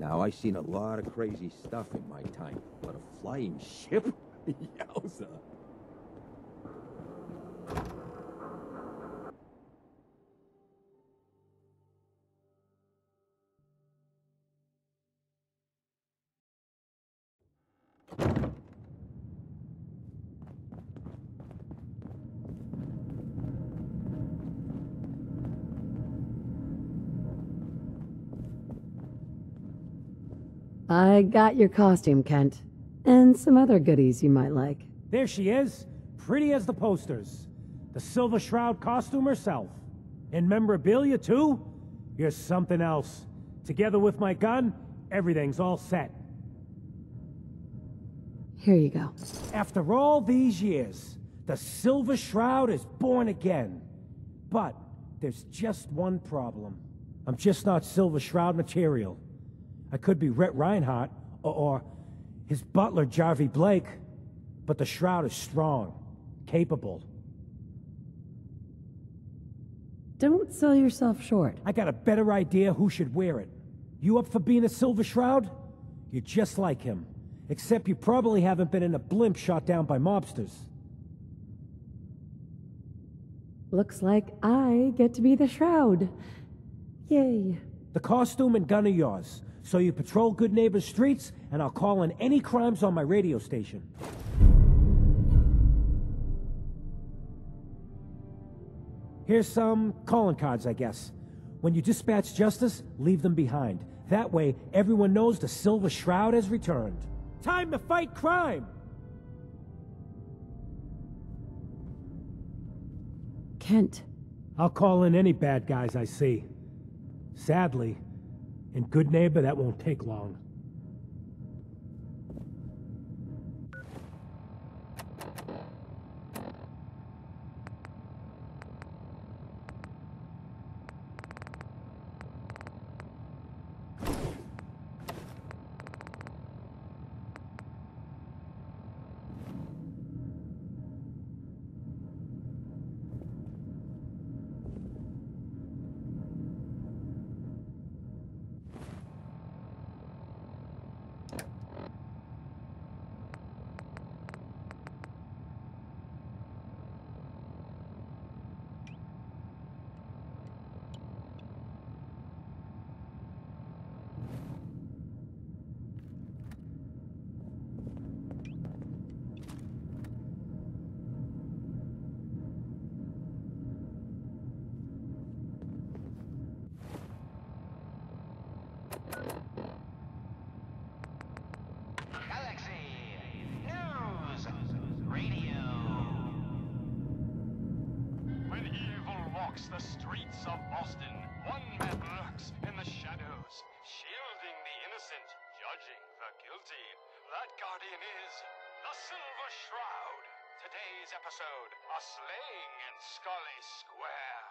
Now, I've seen a lot of crazy stuff in my time, but a flying ship? Yowza. I got your costume, Kent. And some other goodies you might like. There she is, pretty as the posters. The Silver Shroud costume herself. And memorabilia, too? You're something else. Together with my gun, everything's all set. Here you go. After all these years, the Silver Shroud is born again. But there's just one problem. I'm just not Silver Shroud material. I could be Rhett Reinhardt, or his butler, Jarvie Blake, but the Shroud is strong, capable. Don't sell yourself short. I got a better idea who should wear it. You up for being a Silver Shroud? You're just like him, except you probably haven't been in a blimp shot down by mobsters. Looks like I get to be the Shroud. Yay. The costume and gun are yours. So you patrol Good Neighbor's streets, and I'll call in any crimes on my radio station. Here's some calling cards, I guess. When you dispatch justice, leave them behind. That way, everyone knows the Silver Shroud has returned. Time to fight crime! Kent. I'll call in any bad guys I see. Sadly, in Good Neighbor, that won't take long. The streets of Boston, one man lurks in the shadows, shielding the innocent, judging the guilty. That guardian is the Silver Shroud. Today's episode, a slaying in Scully Square.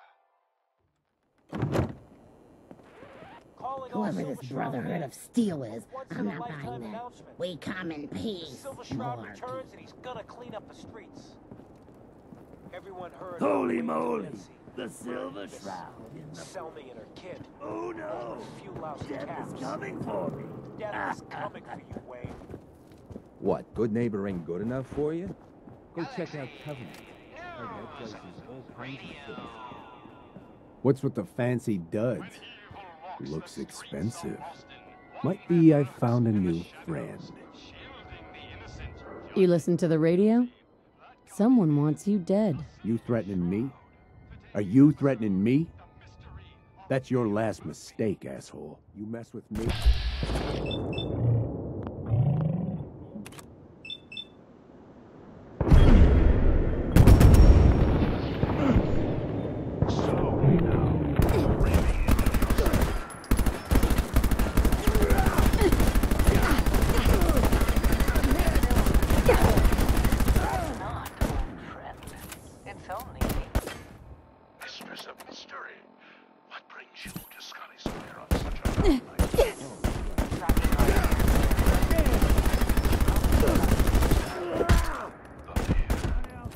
Whoever this Brotherhood of Steel is, I'm not buying that. We come in peace. Silver Shroud returns and he's gonna clean up the streets. Everyone heard. Holy moly! The Silver Shroud in the... Selmy and her kid. Oh no! Death caps. is coming for me. Death is coming for you, Wayne. What, Good Neighbor ain't good enough for you? Go check out Covenant. Heard that place is all kinds of stuff. What's with the fancy duds? Looks expensive. Might be I found a new friend. You listen to the radio? Someone wants you dead. You threatening me? Are you threatening me? That's your last mistake, asshole. You mess with me?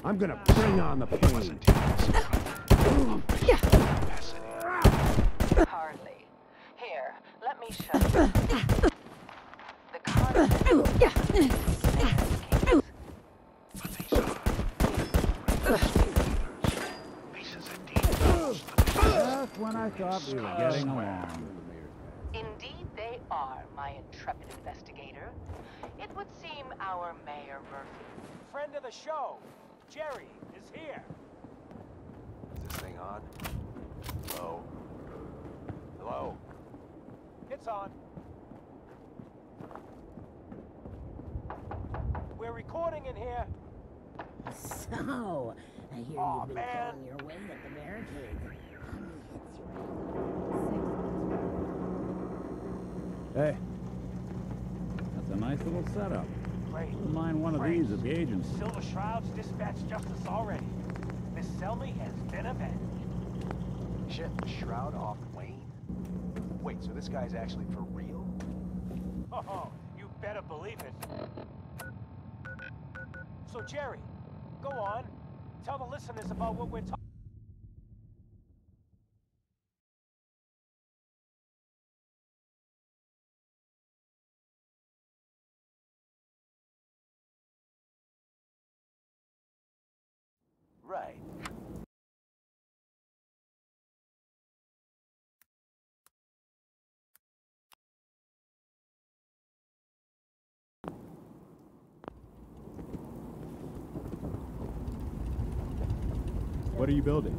I'm gonna bring on the pain. Hardly. Here, Let me show you. The Just when I thought we were getting along. Indeed they are, my intrepid investigator. It would seem our Mayor Murphy. Friend of the show, Jerry, is here. Is this thing on? Hello? Hello? It's on. We're recording in here. So, I hear Aw, you've been man. pulling your weight at the barricade. How many hits you Hey. That's a nice little setup. Great. Wouldn't mind one of these at the agency. Silver Shroud's dispatched justice already. Miss Selmy has been avenged. Shit, Shroud off Wayne? Wait, so this guy's actually for real? Oh, you better believe it. So, Jerry, go on. Tell the listeners about what we're talking. Right. What are you building?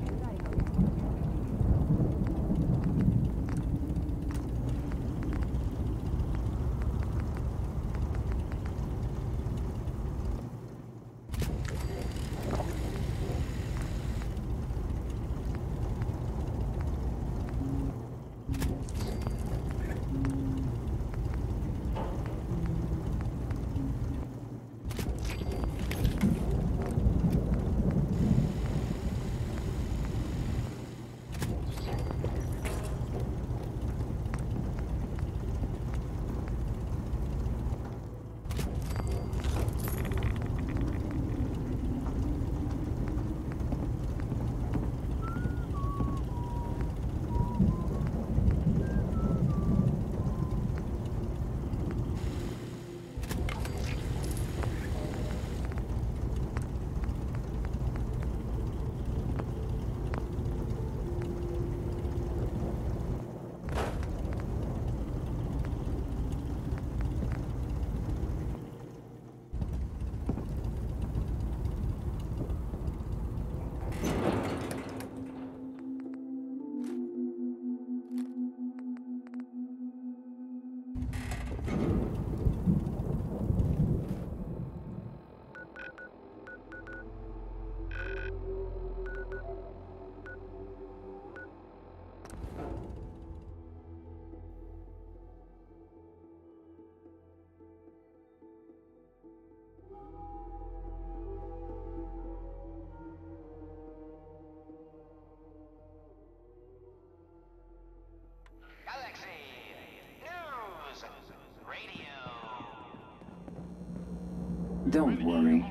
Don't worry.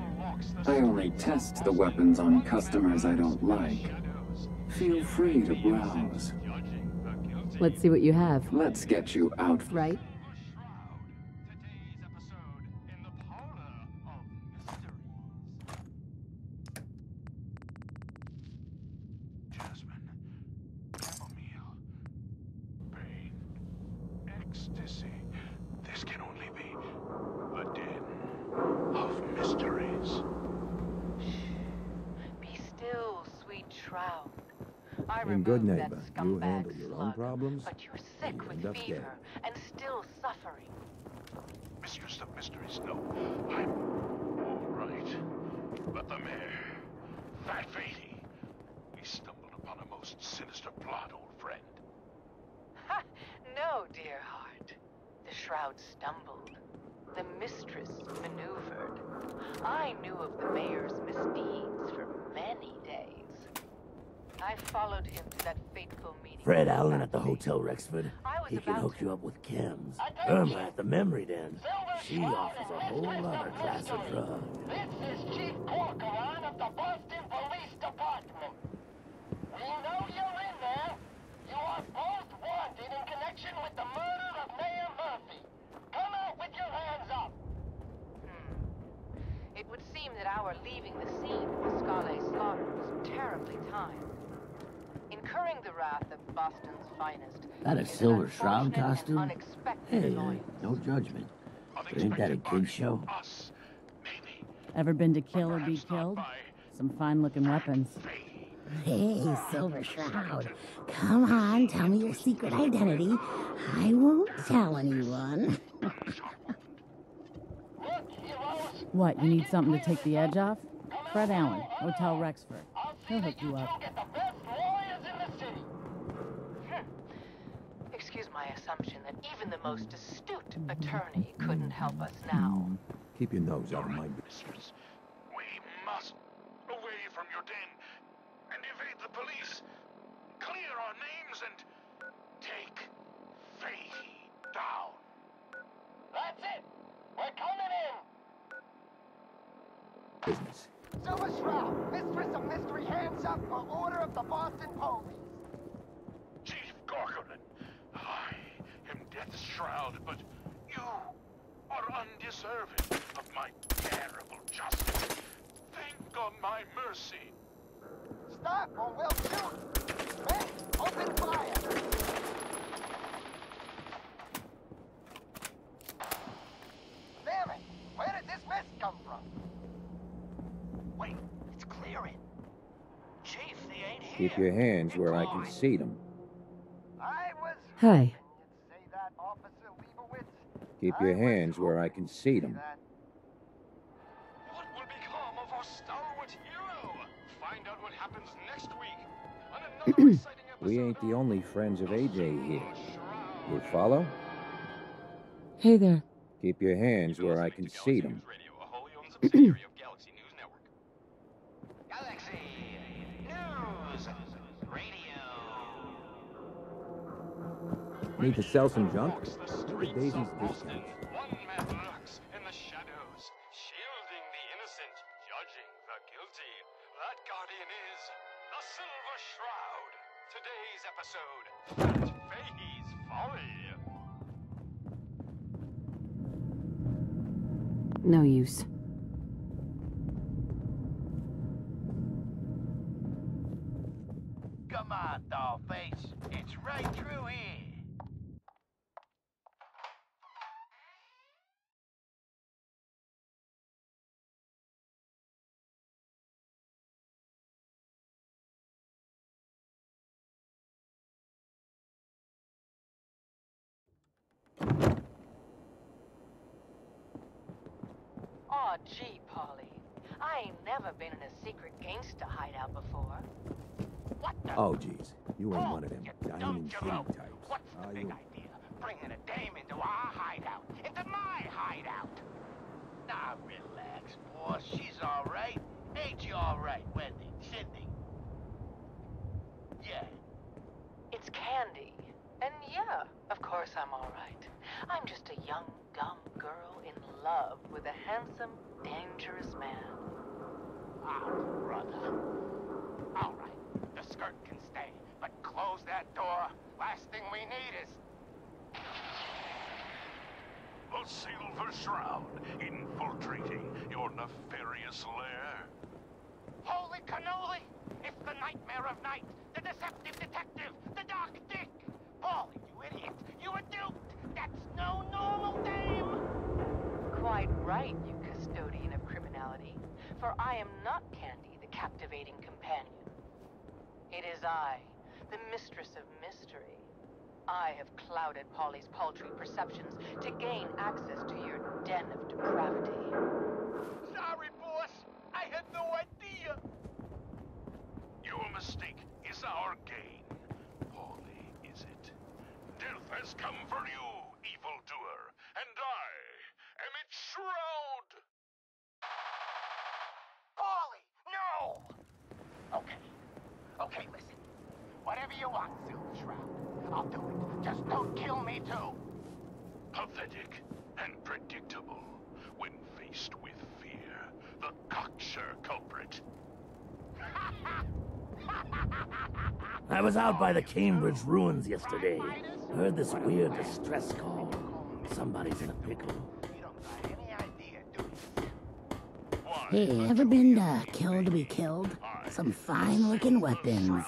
I only test the weapons on customers I don't like. Feel free to browse. Let's see what you have. Let's get you out. Right? Ecstasy. This can only be the den of mysteries. Be still, sweet Shroud. I In good removed that neighbor, you handle scumbag your own slug, problems, but you're and sick you with end up fever dead. and still suffering. Mistress of mysteries, no. I'm all right. But the mayor, Fat Fady, we stumbled upon a most sinister plot, old friend. Ha! No, dear heart. The Shroud stumbled. The mistress maneuvered. I knew of the mayor's misdeeds for many days. I followed him to that fateful meeting. Fred Allen at the Hotel Rexford. He can hook you up with chems. Irma at the Memory Den. She offers a whole other class of drug. This is Chief Corcoran of the Boston Police Department. We know you're in there. You are both wanted in connection with the murder seem that our leaving the scene of the Scala slaughter was terribly timed. Incurring the wrath of Boston's finest. That a is an Silver Shroud unfortunate and costume? unexpected Hey, annoyance. no judgment. But ain't that a kid show? Ever been to kill or be killed? Some fine-looking weapons. Hey, Silver Shroud. Come on, tell me your secret identity. I won't tell anyone. What, you need something to take the edge off? Fred Allen, Hotel Rexford. He'll hook you up. Excuse my assumption that even the most astute attorney couldn't help us now. Keep your nose out of my Mistress, we must away from your den and evade the police. Clear our names and take Fahey down. That's it! We're coming in! business. Silver Shroud, Mistress of Mystery, hands up for order of the Boston Police. Chief Gorgonin, I am Death's Shroud, but you are undeserving of my terrible justice. Think on my mercy. Stop or we'll shoot! Men, open fire! Damn it! Where did this mess come from? Wait, it's clearing. Chief, they ain't here. Keep your hands where I can see them. I was... Hi. Say that, Officer Leibowitz. Keep your hands where I can see them. What will become of our stalwart hero? Find out what happens next week on another exciting episode. We ain't the only friends of AJ here. You follow? Hey there. Keep your hands where I can see them. A wholly owned subsidiary of Galaxy News Network. Galaxy News Radio. Need to sell some junk? Look at Daisy's discounts. One man lurks in the shadows, shielding the innocent, judging the guilty. That guardian is the Silver Shroud. Today's episode, Fat Fahey's Folly. No use. Come on, Dollface. It's right through here. Aw, gee, Polly. I ain't never been in a secret gangsta hideout before. What the? Oh, jeez. You ain't one of them diamond kitty types. What's the big idea? Bringing a dame into our hideout. Into my hideout. Now, relax, boss. She's all right. Ain't you all right, Wendy? Cindy? Yeah. It's Candy. And yeah, of course I'm all right. I'm just a young, dumb girl in love with a handsome, dangerous man. Ah, brother. All right. The skirt can stay, but close that door. Last thing we need is... The Silver Shroud infiltrating your nefarious lair. Holy cannoli! It's the nightmare of night, the deceptive detective, the dark dick! Paulie, you idiot! You were duped! That's no normal dame! Quite right, you custodian of criminality. For I am not Candy, the captivating companion. It is I, the mistress of mystery. I have clouded Polly's paltry perceptions to gain access to your den of depravity. Sorry, boss! I had no idea! Your mistake is our gain. Polly, is it? Death has come for you, evildoer, and I am its shroud! Paulie, no! Okay, listen. Whatever you want, Silver Shroud. I'll do it. Just don't kill me, too. Pathetic and predictable when faced with fear. The cocksure culprit. I was out by the Cambridge ruins yesterday. Heard this weird distress call. Somebody's in a pickle. Why, Hey, ever been killed to be killed? Some fine-looking weapons.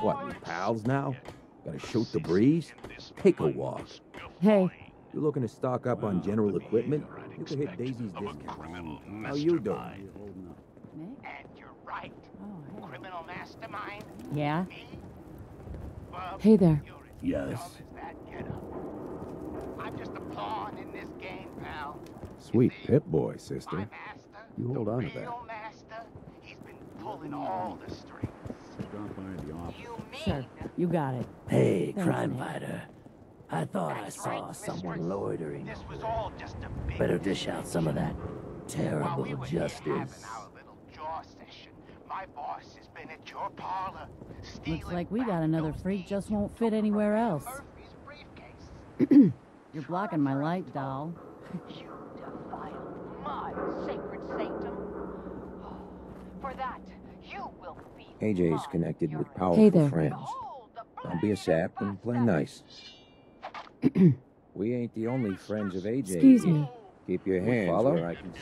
What, we pals now? Gotta shoot the breeze? Take a walk. Hey. You looking to stock up on general equipment? You could hit Daisy's discount. How you doing? And you're right. Criminal mastermind? Yeah? Hey there. Yes. I'm just a pawn in this game, pal. Sweet Pip-Boy, sister. You hold on to that. Real master, he's been pulling all the strings. Drop by the office. Sure. You got it. Hey, Thanks, crime man. fighter. I thought I saw someone loitering. This was all just a big Better dish out some of that terrible While we were here justice. having our little jaw session, my boss has been at your parlor, Looks like we got another freak just won't fit anywhere else. You're blocking my light, doll. You defiled my sacred sanctum. For that, you will be. AJ's connected with powerful Hey there. friends. Don't be a sap and play nice. We ain't the only friends of AJ. Excuse me. Keep your hands where I can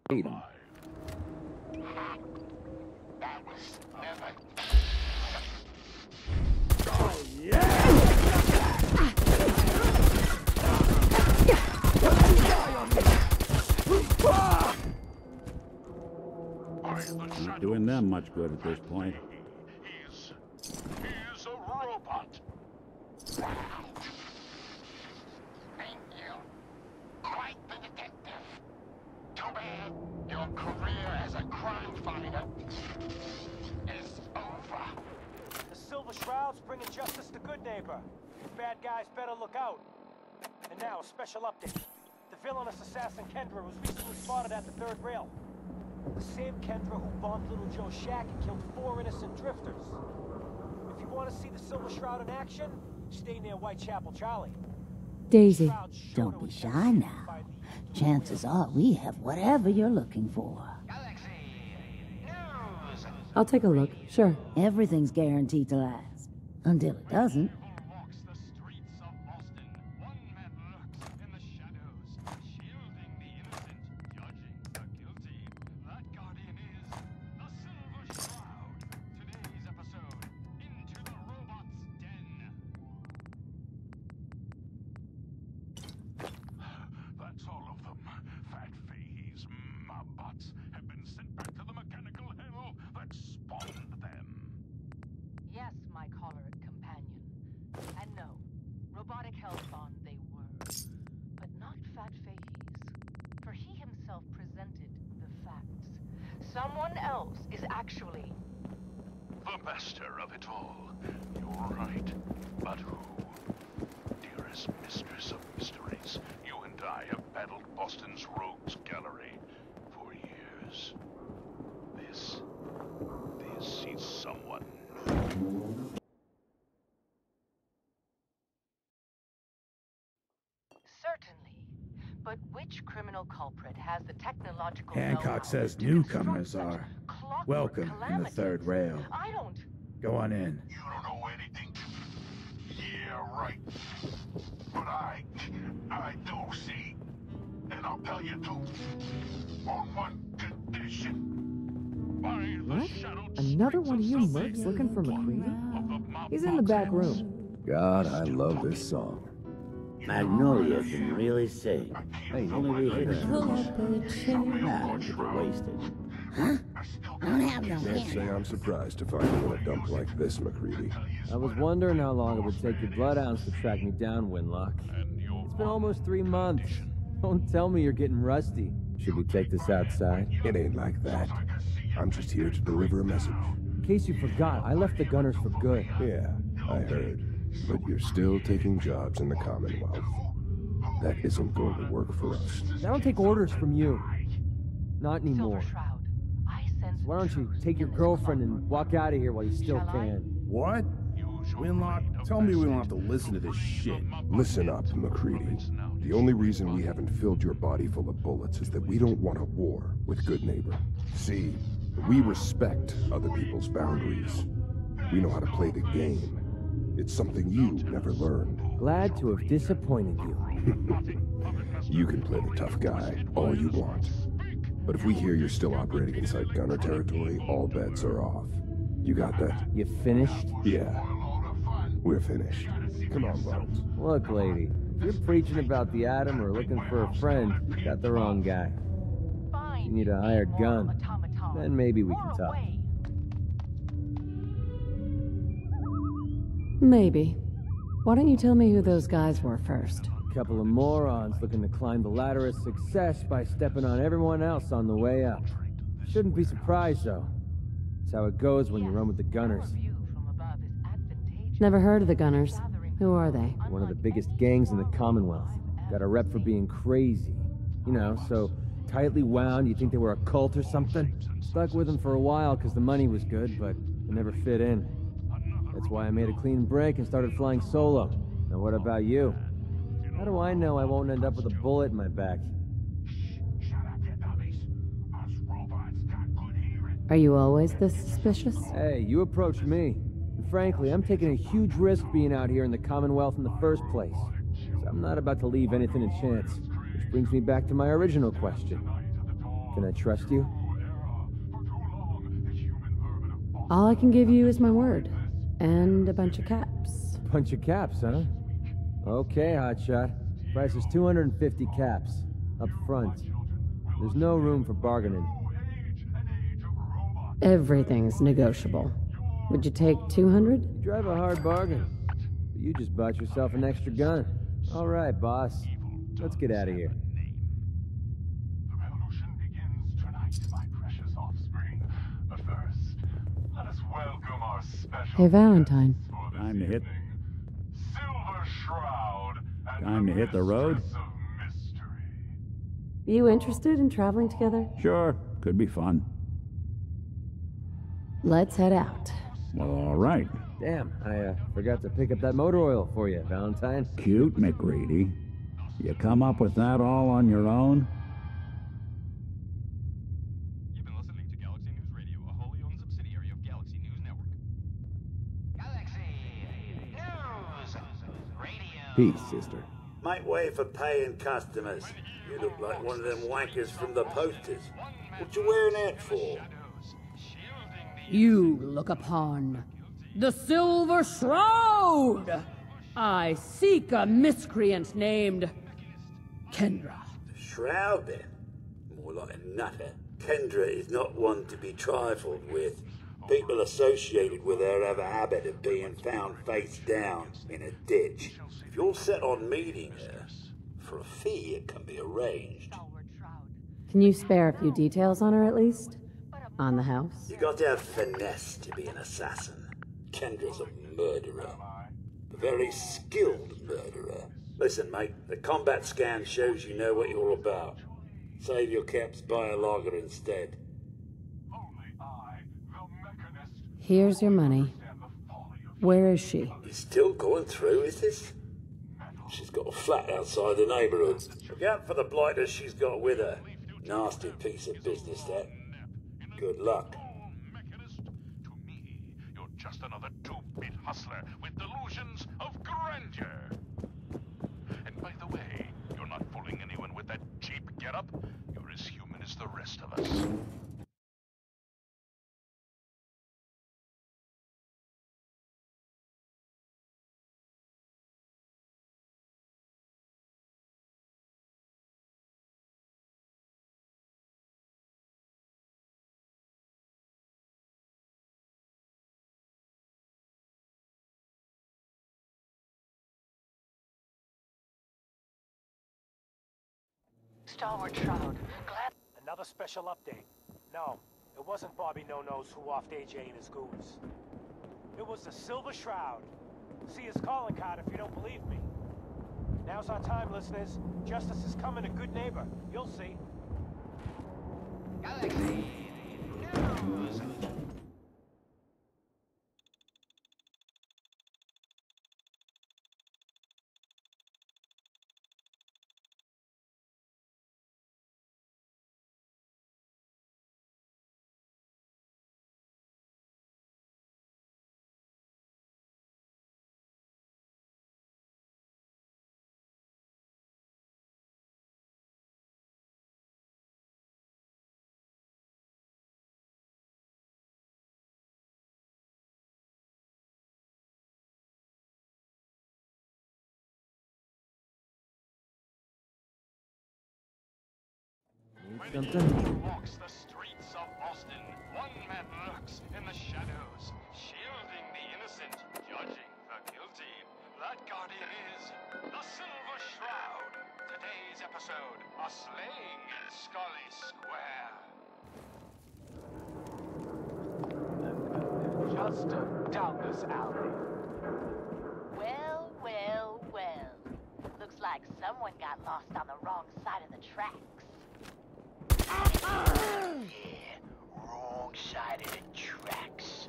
see them. Not doing them much good at this point. He's a robot. Thank you. Quite the detective. Too bad your career as a crime fighter is over. The Silver Shroud's bringing justice to Good Neighbor. Bad guys better look out. And now, a special update. The villainous assassin Kendra was recently spotted at the third rail. The same Kendra who bombed Little Joe's shack and killed 4 innocent drifters. If you want to see the Silver Shroud in action, stay near Whitechapel Charlie. Daisy. Don't be shy now. Chances are we have whatever you're looking for. I'll take a look. Sure. Everything's guaranteed to last. Until it doesn't. That's all of them. Fat fays, mobbots, have been sent back to the mechanical hell that spawned them. Yes, my choleric companion. And no, robotic hellspawn they were. But not Fat Fahey's. For he himself presented the facts. Someone else is actually... The master of it all. You're right. But who? Dearest mistress of mysteries, you and I have battled Boston's rogues gallery for years. This is someone new. Certainly. But which criminal culprit has the technological Hancock says newcomers are welcome in the third rail. I don't... Go on in. You don't know anything? Yeah, right. But I do see. And I'll tell you too. On one condition. What? Another one of you mercs looking for McCready? He's in the back room. God, I love this song. Magnolia can really sing. Hey, Only we hit her. Huh? I don't have no Can't hand. say I'm surprised to find you in a dump like this, McCready. I was wondering how long it would take your bloodhounds to track me down, Winlock. It's been almost 3 months. Don't tell me you're getting rusty. Should we take this outside? It ain't like that. I'm just here to deliver a message. In case you forgot, I left the Gunners for good. Yeah, I heard. But you're still taking jobs in the Commonwealth. That isn't going to work for us. I don't take orders from you. Not anymore. So why don't you take your girlfriend and walk out of here while you still can? What? Winlock, tell me we don't have to listen to this shit. Listen up, McCready. The only reason we haven't filled your body full of bullets is that we don't want a war with Good Neighbor. See, we respect other people's boundaries. We know how to play the game. It's something you never learned. Glad to have disappointed you. You can play the tough guy all you want. But if we hear you're still operating inside gunner territory, all bets are off. You got that? You finished? Yeah. We're finished. Come on, Bones. Look, lady, if you're preaching about the atom or looking for a friend, you got the wrong guy. You need a hired gun. Then maybe we can talk. Maybe. Why don't you tell me who those guys were first? Couple of morons looking to climb the ladder of success by stepping on everyone else on the way up. Shouldn't be surprised, though. It's how it goes when you run with the gunners. Never heard of the Gunners. Who are they? One of the biggest gangs in the Commonwealth. Got a rep for being crazy. You know, so tightly wound, you think they were a cult or something? Stuck with them for a while because the money was good, but it never fit in. That's why I made a clean break and started flying solo. Now what about you? How do I know I won't end up with a bullet in my back? Are you always this suspicious? Hey, you approached me. And frankly, I'm taking a huge risk being out here in the Commonwealth in the first place. So I'm not about to leave anything to chance. Which brings me back to my original question. Can I trust you? All I can give you is my word. And a bunch of caps. Bunch of caps, huh? Okay, hotshot. Price is 250 caps. Up front. There's no room for bargaining. Everything's negotiable. Would you take 200? You drive a hard bargain. But you just bought yourself an extra gun. All right, boss. Let's get out of here. The revolution begins tonight, my precious offspring. But first, let us welcome our special Hey, Valentine. Time to hit... Silver Shroud and Time to hit the road? You interested in traveling together? Sure, could be fun. Let's head out. Well, all right. Damn, I forgot to pick up that motor oil for you, Valentine. Cute, McReady. You come up with that all on your own? You've been listening to Galaxy News Radio, a wholly owned subsidiary of Galaxy News Network. Peace, sister. Make way for paying customers. You look like one of them wankers from the posters. What you wearing that for? You look upon the Silver Shroud. I seek a miscreant named Kendra. Shroud, then? More like a nutter. Kendra is not one to be trifled with. People associated with her have a habit of being found face down in a ditch. If you're set on meeting her, for a fee it can be arranged. Can you spare a few details on her at least? On the house? You got to have finesse to be an assassin. Kendra's a murderer. A very skilled murderer. Listen, mate, the combat scan shows you know what you're about. Save your caps, buy a lager instead. Here's your money. Where is she? You still going through with this? She's got a flat outside the neighborhood. Look out for the blighters she's got with her. Nasty piece of business, that. Good luck. You're just another two-bit hustler with delusions of grandeur. And by the way, you're not fooling anyone with that cheap getup. You're as human as the rest of us. Stalwart Shroud, glad... Another special update. No, it wasn't Bobby No-Nose who offed AJ and his goons. It was the Silver Shroud. See his calling card if you don't believe me. Now's our time, listeners. Justice is coming, a good neighbor. You'll see. Galaxy News. something? Walks the streets of Boston. One man lurks in the shadows, shielding the innocent, judging the guilty. That guardian is the Silver Shroud. Today's episode, a sleigh in Scully Square. Just down this alley. Well, well, well. Looks like someone got lost on the wrong side of the tracks. Yeah, wrong side of the tracks.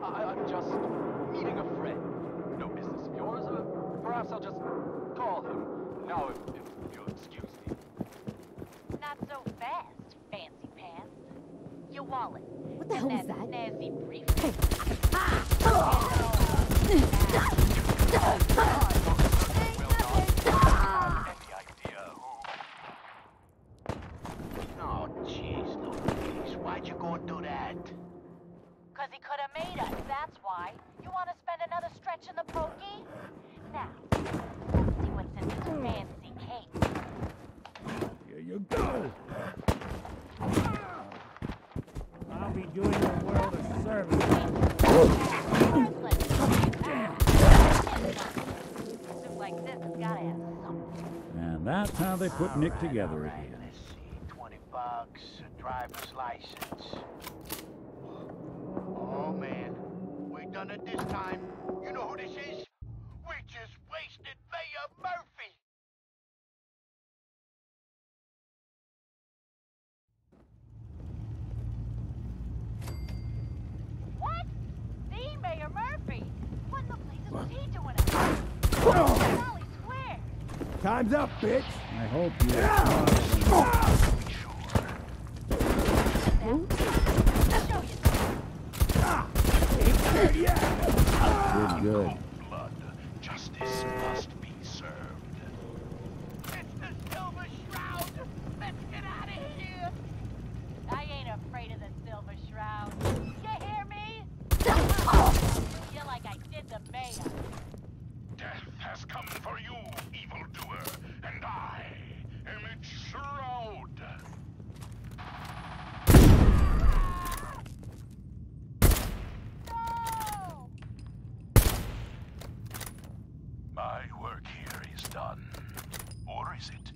I'm just meeting a friend. No business of yours. Perhaps I'll just call him. Now, if you'll excuse me. Not so fast, fancy pants. Your wallet. What the hell was that? Snazzy briefcase. Oh, jeez, Louise. Why'd you go and do that? Cause he could have made us, that's why. You want to spend another stretch in the pokey? Now, let's see what's in this fancy cake. Here you go! I'll be doing the world a service. Soup like this has gotta have something. And that's how they put Nick together again. Let's see. $20, a driver's license. Oh, man. We done it this time. You know who this is? We just wasted Mayor Murphy. What? The Mayor Murphy? What in the blazes was he doing at Valley Square? Time's up, bitch! I hope you Good. Blood. Justice must be served. It's the Silver Shroud. Let's get out of here. I ain't afraid of the Silver Shroud. You hear me? Feel like I did the mayor. Death has come for you, evildoer, and I am its shroud. My work here is done. Or is it?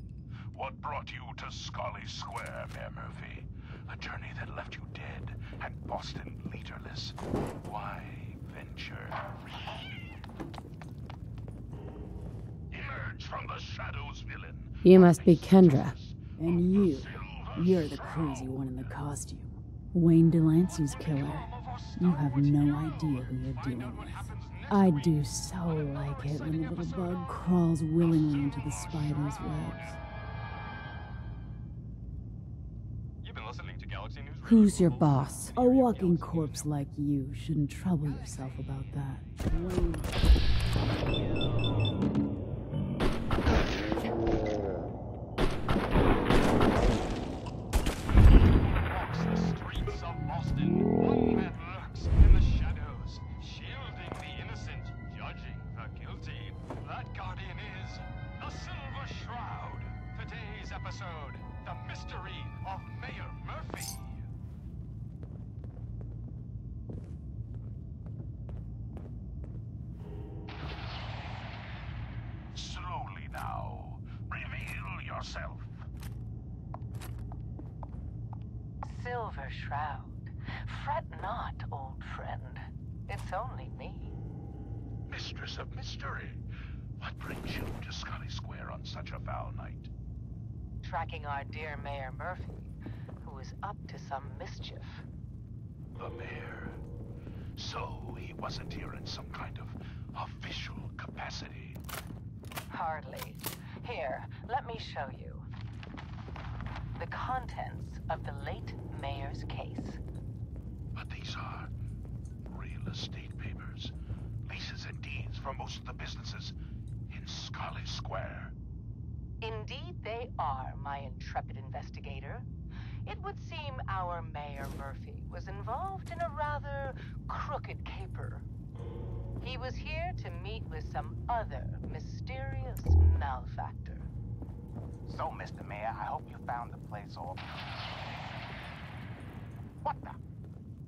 What brought you to Scully Square, Mayor Murphy? A journey that left you dead and Boston leaderless. Why venture? Emerge from the shadows, villain. You must be Kendra. And you're the crazy one in the costume. Wayne Delancey's killer. You have no idea who you're dealing with. I do so like it when the little bug crawls willingly into the spider's webs. You've been listening to Galaxy News. Who's your boss? A walking corpse like you shouldn't trouble yourself about that. Wayne. Walks the streets of Boston. One man lurks in the shadows, shielding the innocent, judging the guilty. That guardian is the Silver Shroud. Today's episode, the mystery of Mayor Murphy. Slowly now. Reveal yourself. Silver Shroud. Fret not, old friend. It's only me. Mistress of mystery. What brings you to Scully Square on such a foul night? Tracking our dear Mayor Murphy, who is up to some mischief. The mayor. So he wasn't here in some kind of official capacity. Hardly. Here, let me show you. The contents of the late mayor's case. But these are real estate papers. Leases and deeds for most of the businesses in Scully Square. Indeed they are, my intrepid investigator. It would seem our Mayor Murphy was involved in a rather crooked caper. He was here to meet with some other mysterious malefactor. So, Mr. Mayor, I hope you found the place all... What the?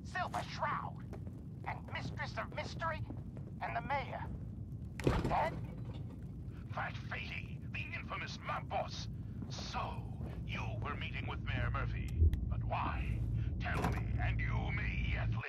Silver Shroud! And Mistress of Mystery? And the Mayor? Dead? That Fady, the infamous mob boss. So, you were meeting with Mayor Murphy. But why? Tell me, and you may yet live.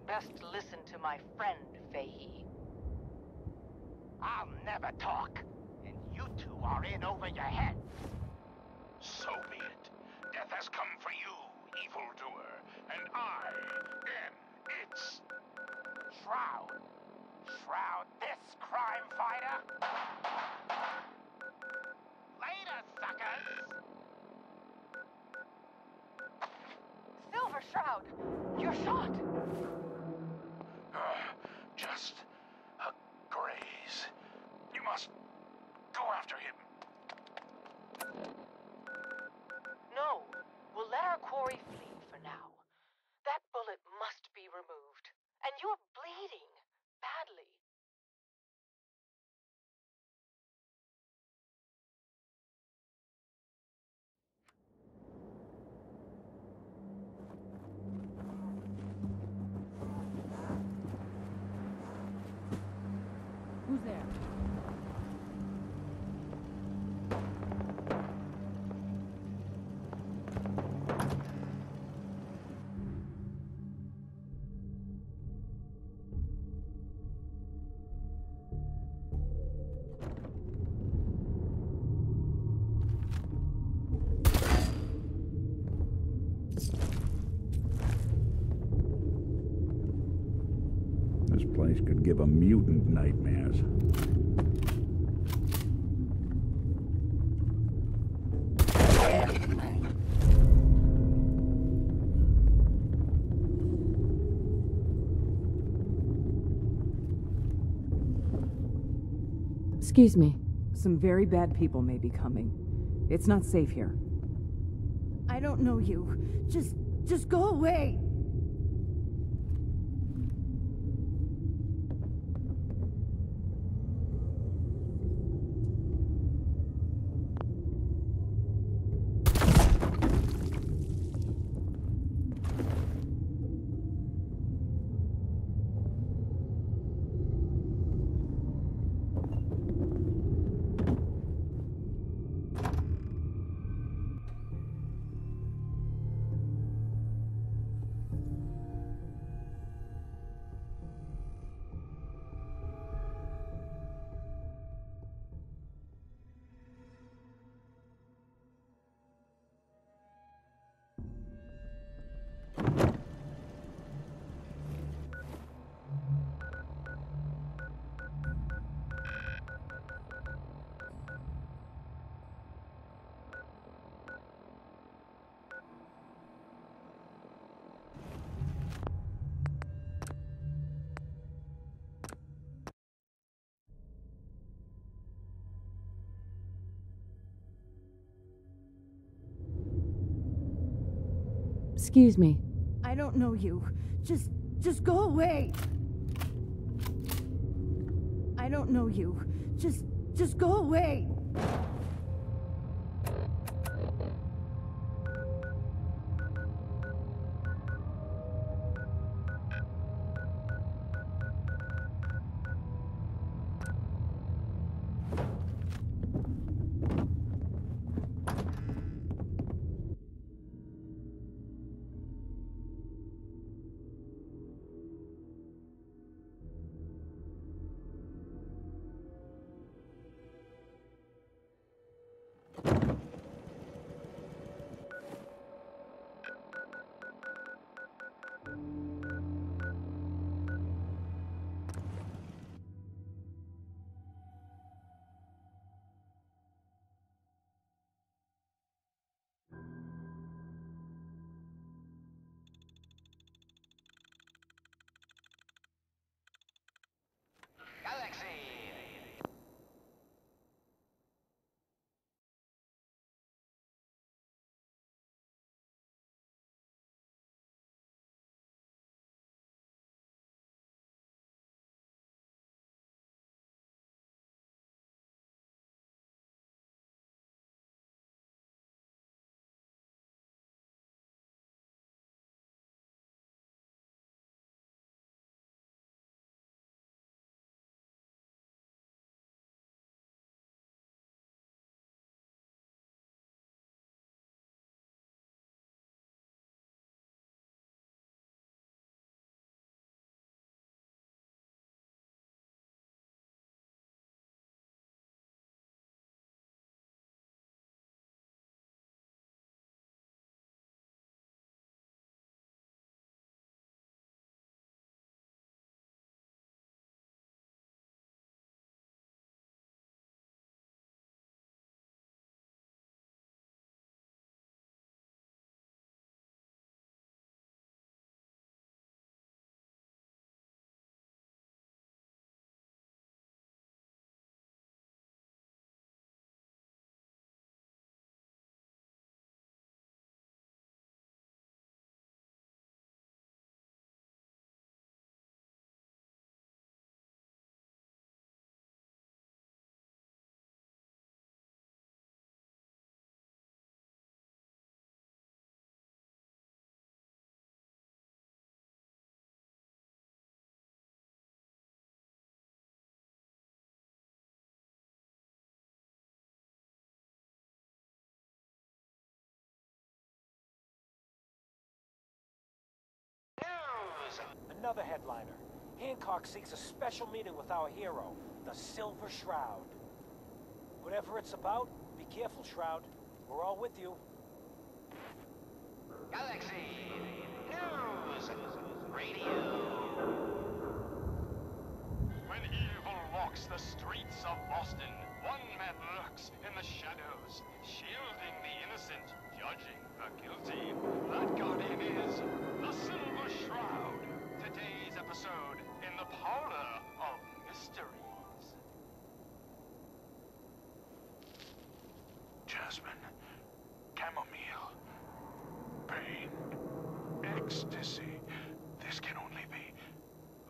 Best listen to my friend, Fahey. I'll never talk. And you two are in over your head. So be it. Death has come for you, evildoer, and I am its... Shroud. Shroud this crime fighter. Later, suckers. Silver Shroud! You're shot! Just a graze. You must go after him. No, we'll let our quarry flee for now. That bullet must be removed. And you're bleeding badly. Who's there? This place could give a mutant nightmares. Excuse me. Some very bad people may be coming. It's not safe here. I don't know you. Just go away. Excuse me. I don't know you. Just go away. I don't know you. Just go away. Another headliner. Hancock seeks a special meeting with our hero, the Silver Shroud. Whatever it's about, be careful, Shroud. We're all with you. Galaxy News Radio. When evil walks the streets of Boston, one man lurks in the shadows, shielding the innocent, judging the guilty. That guardian is the Silver Shroud. Today's episode in the Parlor of Mysteries. Jasmine, chamomile, pain, ecstasy. This can only be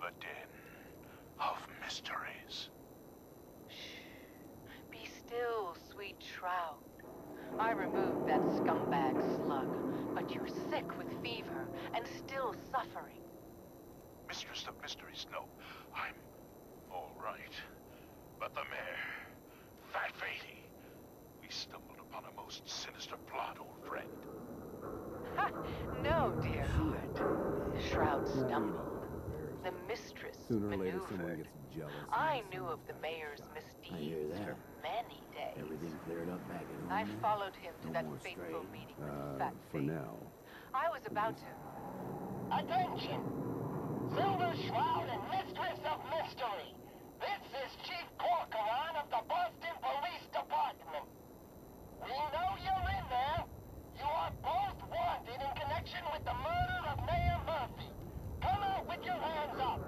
the den of mysteries. Be still, sweet Shroud. I removed that scumbag slug, but you're sick with fever and still suffering. Mistress of Mysteries, no, I'm all right. But the mayor, Fat Fatey, we stumbled upon a most sinister plot, old friend. Ha! No, dear heart. The Shroud stumbled. The mistress Sooner or later, someone maneuvered. gets jealous. I knew of the mayor's misdeeds for many days. Everything cleared up back at home. I now? followed him to No that more fateful straying? meeting with Fat For Fate. now. I was about to. Attention! Silver Shroud and Mistress of Mystery. This is Chief Corcoran of the Boston Police Department. We know you're in there. You are both wanted in connection with the murder of Mayor Murphy. Come out with your hands up.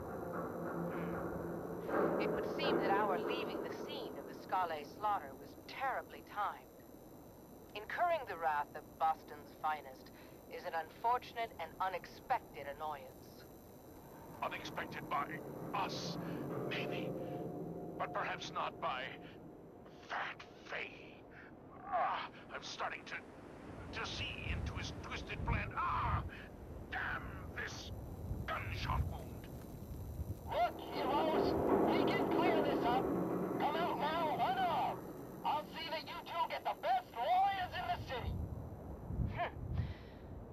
It would seem that our leaving the scene of the Scalé slaughter was terribly timed. Incurring the wrath of Boston's finest is an unfortunate and unexpected annoyance. Unexpected by us, maybe. But perhaps not by Fat Faye. I'm starting to see into his twisted plan. Damn this gunshot wound. Look, heroes, we can clear this up. Come out now, unarmed. I'll see that you two get the best lawyers in the city.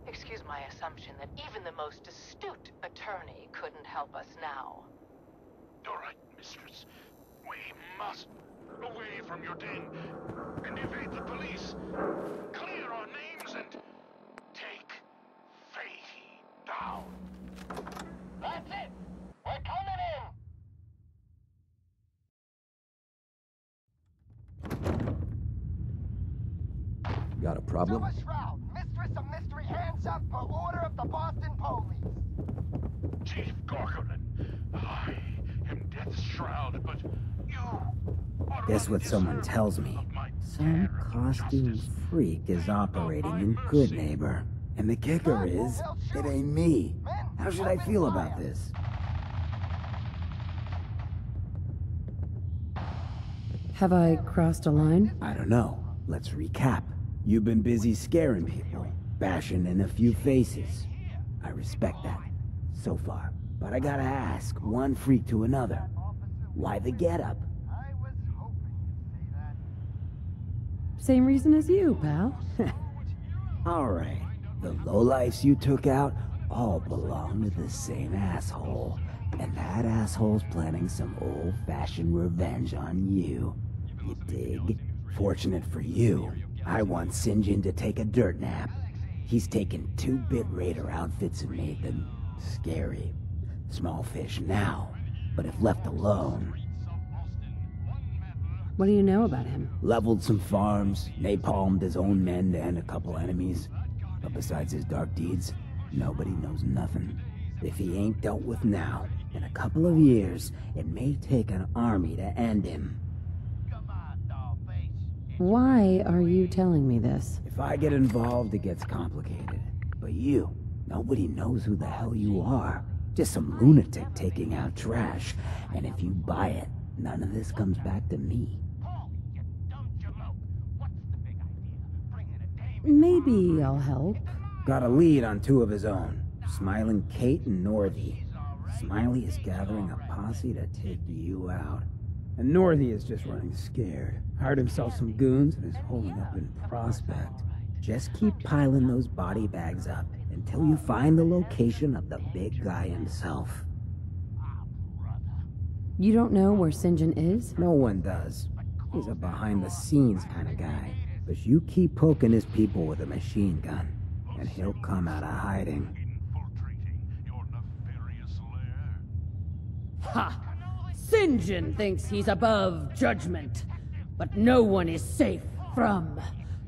Excuse my assumption that even the most astute attorney couldn't help us now. All right, mistress. We must away from your den and evade the police. Clear our names and take Faye down. That's it. We're coming in. Got a problem? Silver Shroud, Mistress of Mystery, hands up per order of the Boston Police. Chief Gorgonin, I am Death's Shroud, but you... Guess what someone tells me? Some costume freak is operating in Good Neighbor. And the kicker is, it ain't me. How should I feel about this? Have I crossed a line? I don't know. Let's recap. You've been busy scaring people, bashing in a few faces. I respect that, so far. But I gotta ask, one freak to another. Why the getup? Same reason as you, pal. Alright, the lowlifes you took out all belong to the same asshole. And that asshole's planning some old-fashioned revenge on you. You dig? Fortunate for you, I want St. John to take a dirt nap. He's taken 2-bit raider outfits and made them scary. Small fish now, but if left alone... What do you know about him? Leveled some farms, napalmed his own men and a couple enemies. But besides his dark deeds, nobody knows nothing. If he ain't dealt with now, in a couple of years, it may take an army to end him. Why are you telling me this? If I get involved, it gets complicated. But you, nobody knows who the hell you are. Just some lunatic taking out trash. And if you buy it, none of this comes back to me. Maybe I'll help. Got a lead on 2 of his own. Smiling Kate and Northy. Smiley is gathering a posse to take you out. And Northy is just running scared. Hired himself some goons and is holding up in Prospect. Just keep piling those body bags up until you find the location of the big guy himself. You don't know where St. John is? No one does. He's a behind-the-scenes kind of guy. But you keep poking his people with a machine gun, and he'll come out of hiding. Ha! St. John thinks he's above judgment, but no one is safe from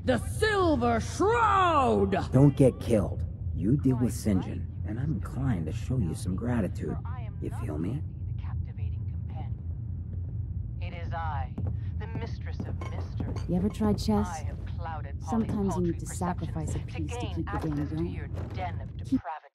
the Silver Shroud! Don't get killed. You deal with St. John, and I'm inclined to show you some gratitude. You feel me? It is I, the Mistress of Mystery. You ever tried chess? I have clouded Sometimes you need to polyculture sacrifice a perceptions piece to gain keep the game access to going. your den of Keep depravity.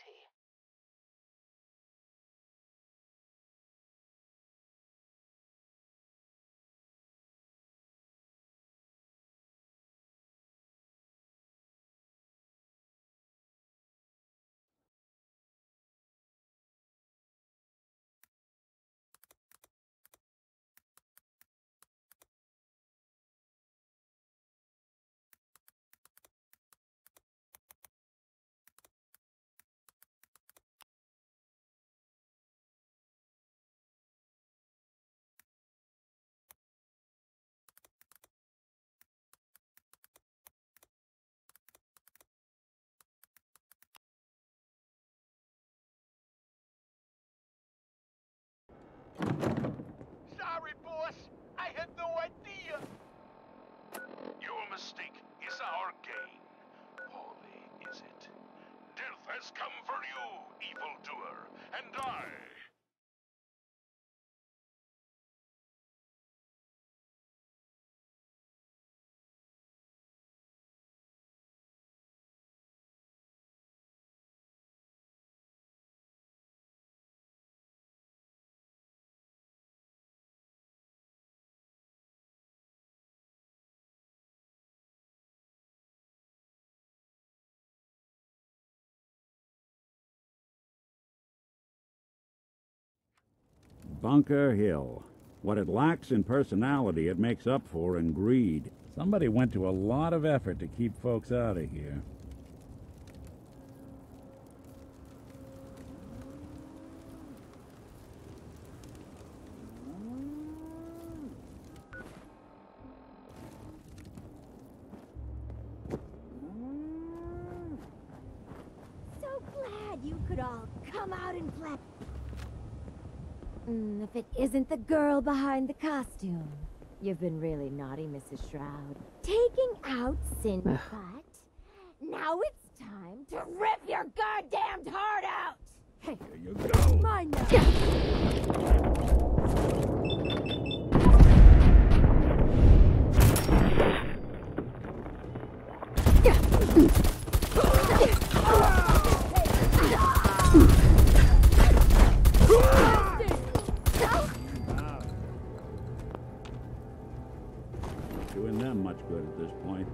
Sorry, boss. I had no idea. Your mistake is our gain. Holy is it. Death has come for you, evildoer, and I... Bunker Hill. What it lacks in personality, it makes up for in greed. Somebody went to a lot of effort to keep folks out of here. So glad you could all come out and play. If it isn't the girl behind the costume. You've been really naughty, Mrs. Shroud. Taking out Sin Butt. Now it's time to rip your goddamned heart out! Hey, here you go. Mine now. Doing them much good at this point.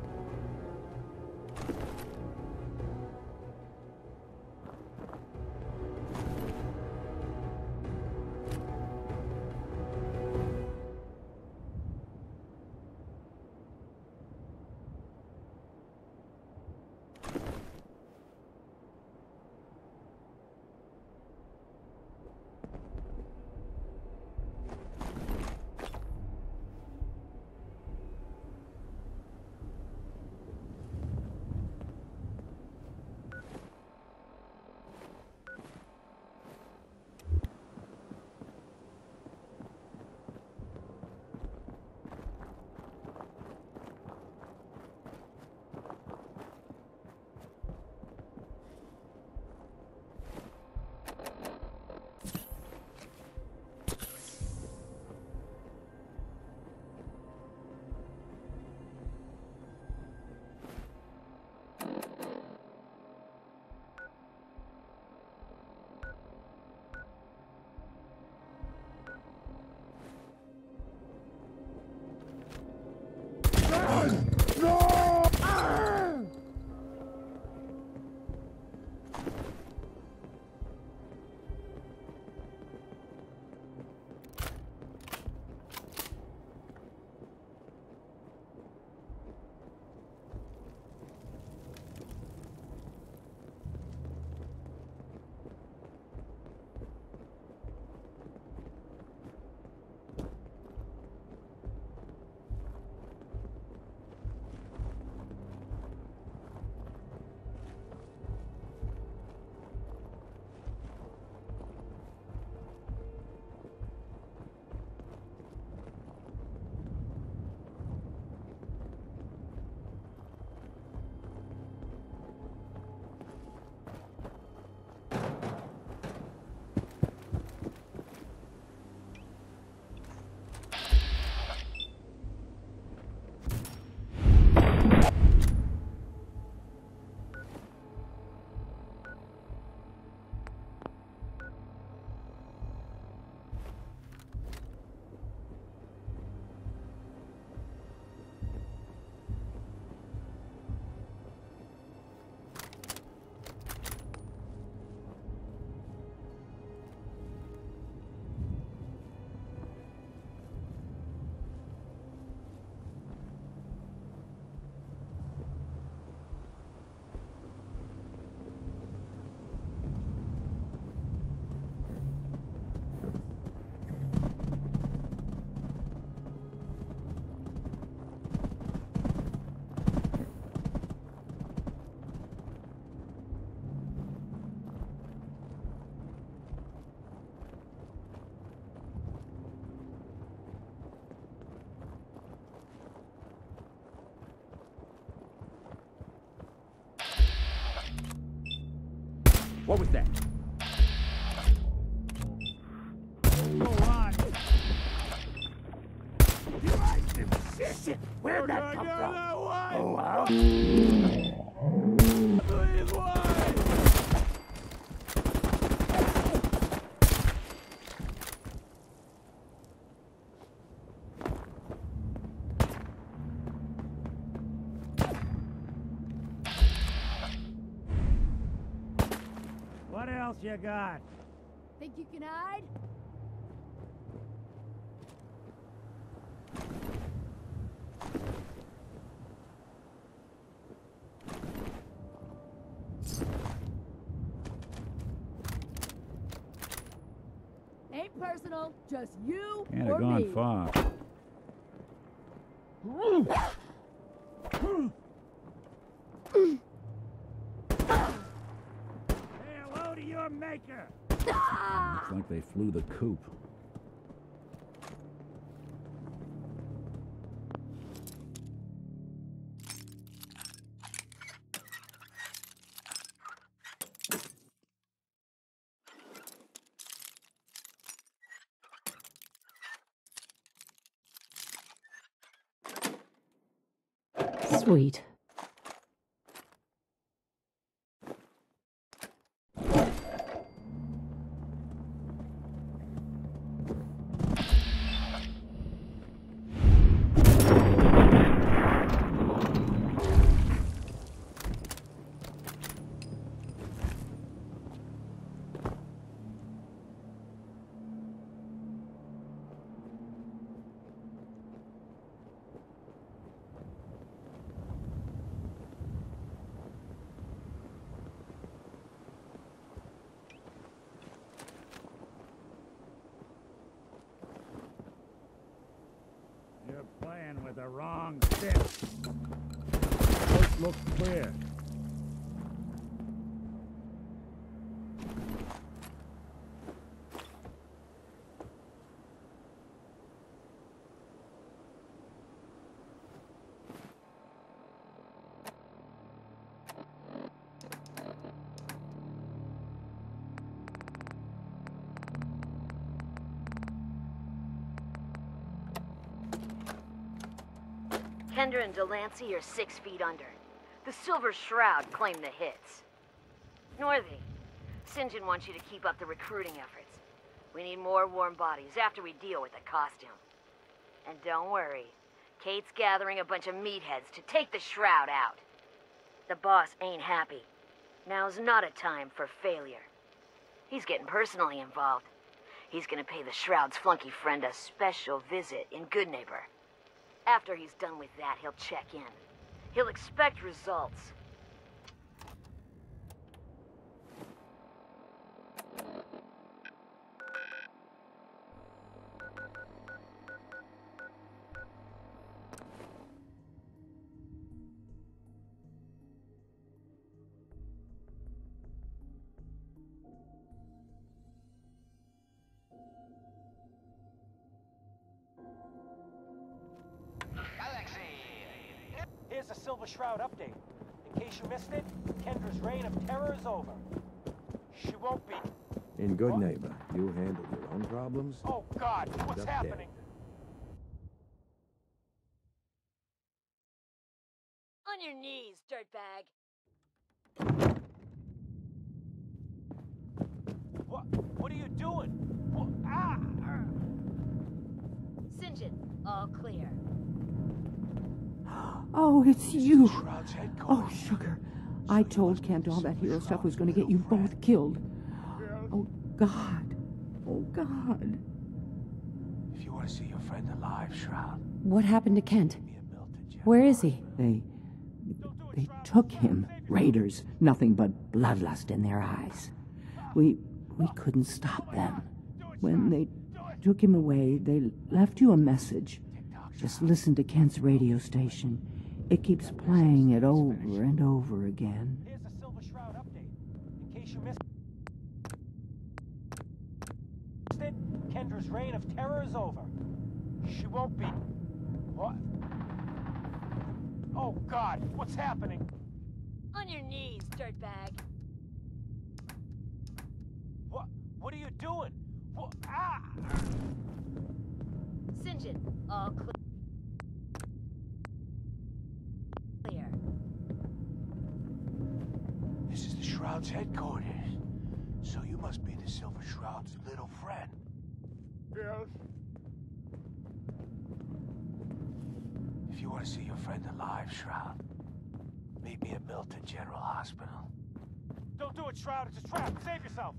What was that? Go on. Shit, where'd that come from? Oh, wow. Please, why? What else you got? Think you can hide? personal. Just you Can't or have gone me. far. Say hello to your maker. Looks like they flew the coop. Sweet. You're playing with the wrong stick. Coast looks clear. Kendra and Delancey are 6 feet under. The Silver Shroud claim the hits. Northy, St. John wants you to keep up the recruiting efforts. We need more warm bodies after we deal with the costume. And don't worry, Kate's gathering a bunch of meatheads to take the Shroud out. The boss ain't happy. Now's not a time for failure. He's getting personally involved. He's gonna pay the Shroud's flunky friend a special visit in Goodneighbor. After he's done with that, he'll check in. He'll expect results. Here's a Silver Shroud update. In case you missed it, Kendra's reign of terror is over. She won't be. In Goodneighbor, you handle your own problems. Oh, God, what's Just happening? On your knees, dirtbag. What are you doing? What? Ah! St. John, all clear. Oh, it's you. Oh, sugar. I told Kent all that hero stuff was going to get you both killed. Oh, God. Oh, God. If you want to see your friend alive, Shroud. What happened to Kent? Where is he? They took him. Raiders. Nothing but bloodlust in their eyes. We couldn't stop them. When they took him away, they left you a message. Just listen to Kent's radio station. It keeps playing it over and over again. Here's a Silver Shroud update. In case you missed it, Kendra's reign of terror is over. She won't be. What? Oh, God, what's happening? On your knees, dirtbag. What are you doing? What? Ah! St. John, all clear. This is the Shroud's headquarters. So you must be the Silver Shroud's little friend. Yes. If you want to see your friend alive, Shroud, meet me at Milton General Hospital. Don't do it, Shroud. It's a trap. Save yourself.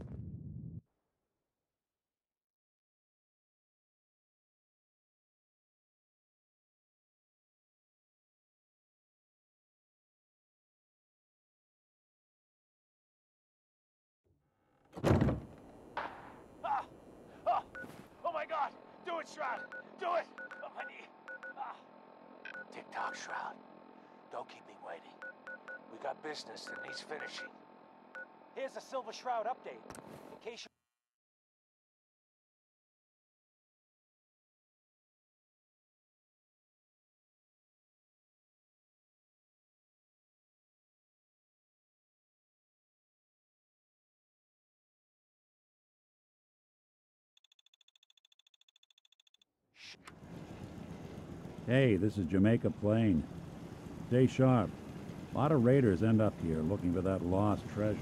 Do it, Shroud! Do it! Oh, my knee! Ah. Tick-tock, Shroud. Don't keep me waiting. We got business that needs finishing. Here's a Silver Shroud update. In case you... Hey, this is Jamaica Plain. Stay sharp. A lot of raiders end up here looking for that lost treasure.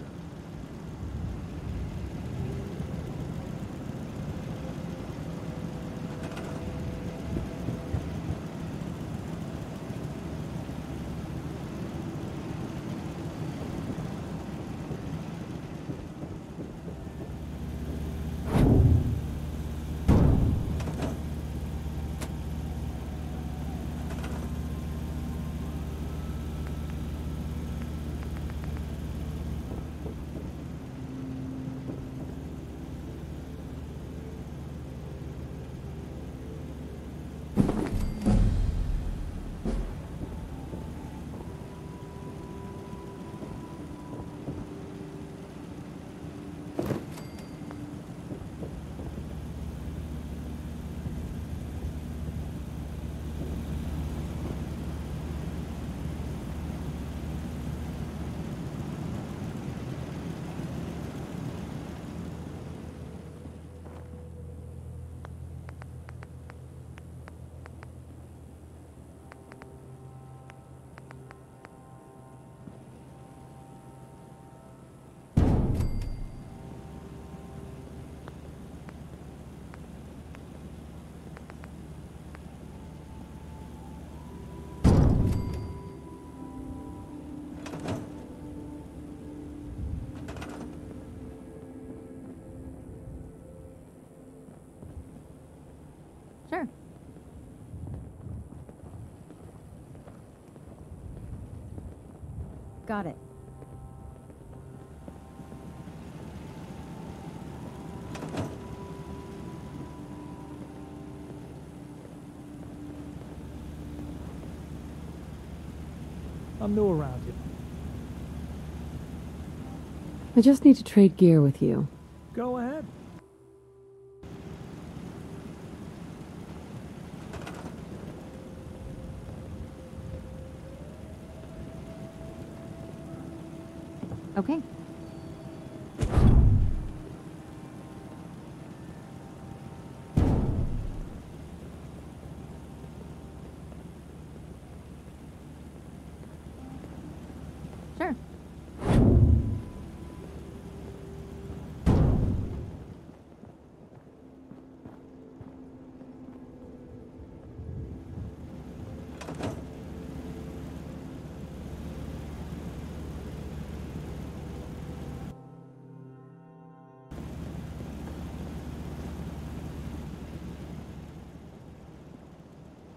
Sure. Got it. I'm new around here. I just need to trade gear with you. Go ahead. Okay. Sure.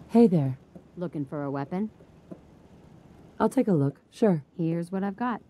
Hey there. Looking for a weapon? I'll take a look, sure. Here's what I've got.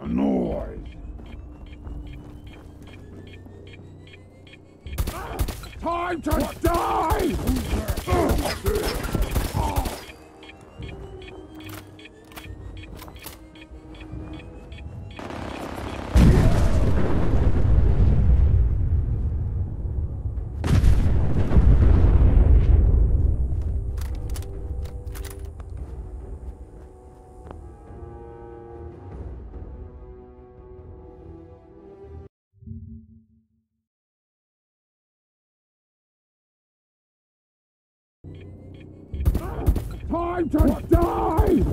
noise. Time to die! Time to die!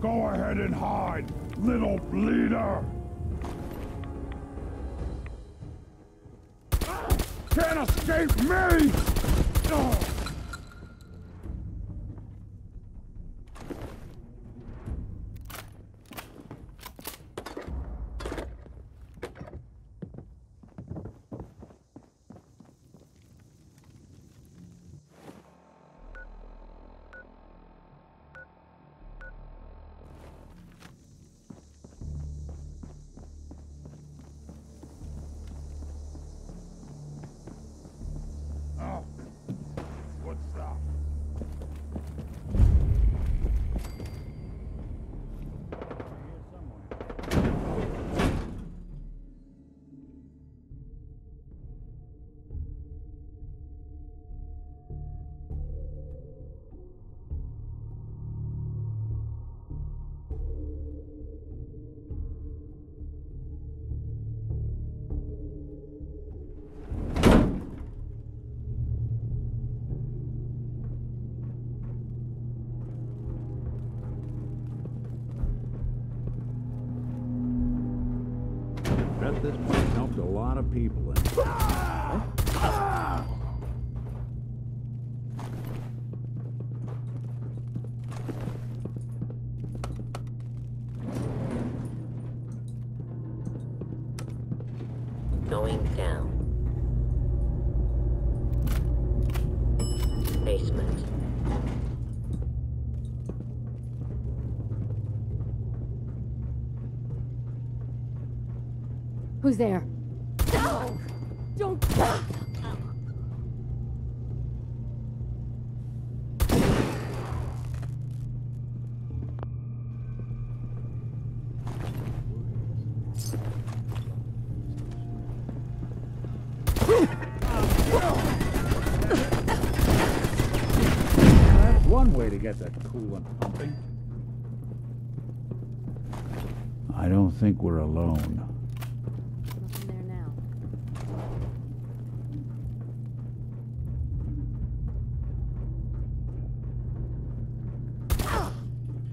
Go ahead and hide, little bleeder! Can't escape me! Bet this place helped a lot of people. Going down. Basement. Who's there? No! Don't... That's one way to get that coolant pumping. I don't think we're alone. Nothing there now.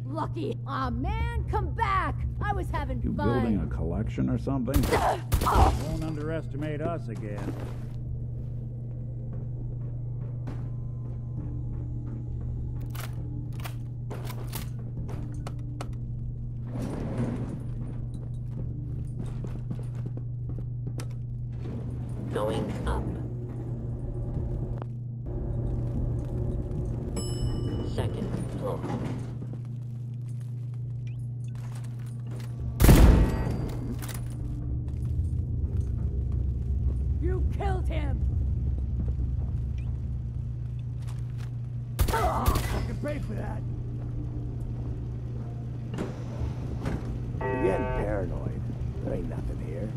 Lucky! Aw, man, come back! I was having You fun. building a collection or something? Won't underestimate us again. Going up. Second floor. You killed him! I can pay for that. You're getting paranoid. There ain't nothing here.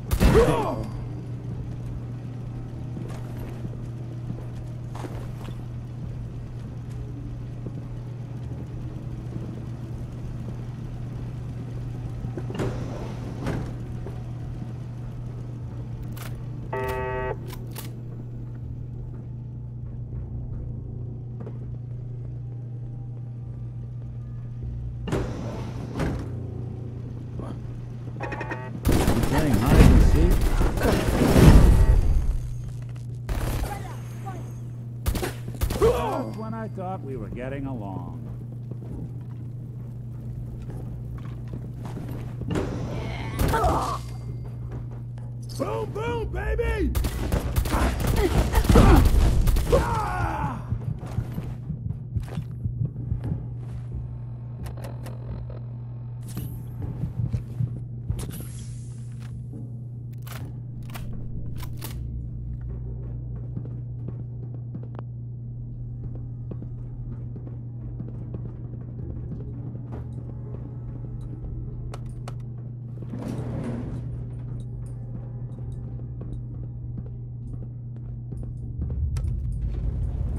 Playing hide and seek? Just when I thought we were getting along. Boom, boom, baby!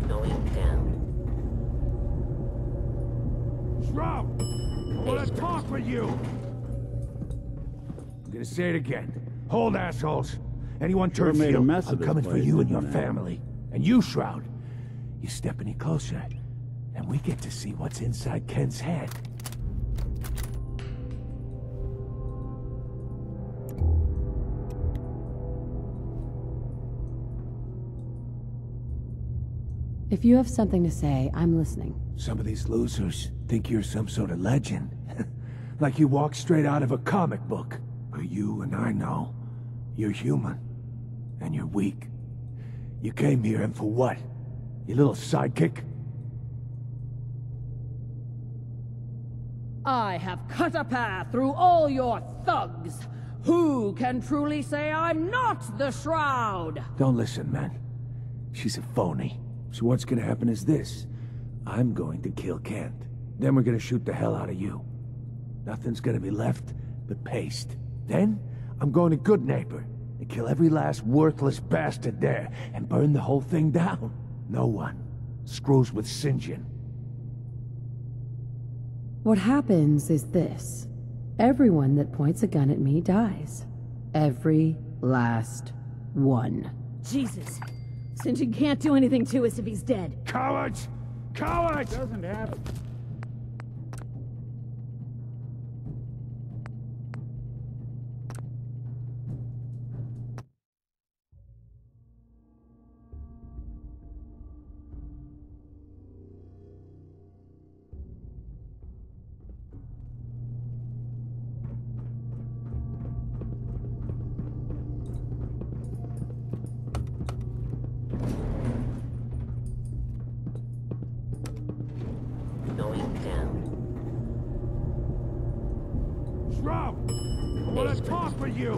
Going down. Shroud! I want to talk with you! I'm gonna say it again. Hold, assholes. Anyone Sure turns made a heel, mess of I'm this coming for place, you and your didn't I? family. And you, Shroud, you step any closer, and we get to see what's inside Ken's head. If you have something to say, I'm listening. Some of these losers think you're some sort of legend. Like you walked straight out of a comic book. But you and I know, you're human. And you're weak. You came here and for what? Your little sidekick? I have cut a path through all your thugs. Who can truly say I'm not the Shroud? Don't listen, man. She's a phony. So what's gonna happen is this. I'm going to kill Kent. Then we're gonna shoot the hell out of you. Nothing's gonna be left but paste. Then, I'm going to Good Neighbor and kill every last worthless bastard there and burn the whole thing down. No one screws with St. John. What happens is this. Everyone that points a gun at me dies. Every last one. Jesus. St. John can't do anything to us if he's dead. Cowards! Cowards! Doesn't happen. Going down. Shroud! I want to talk with you!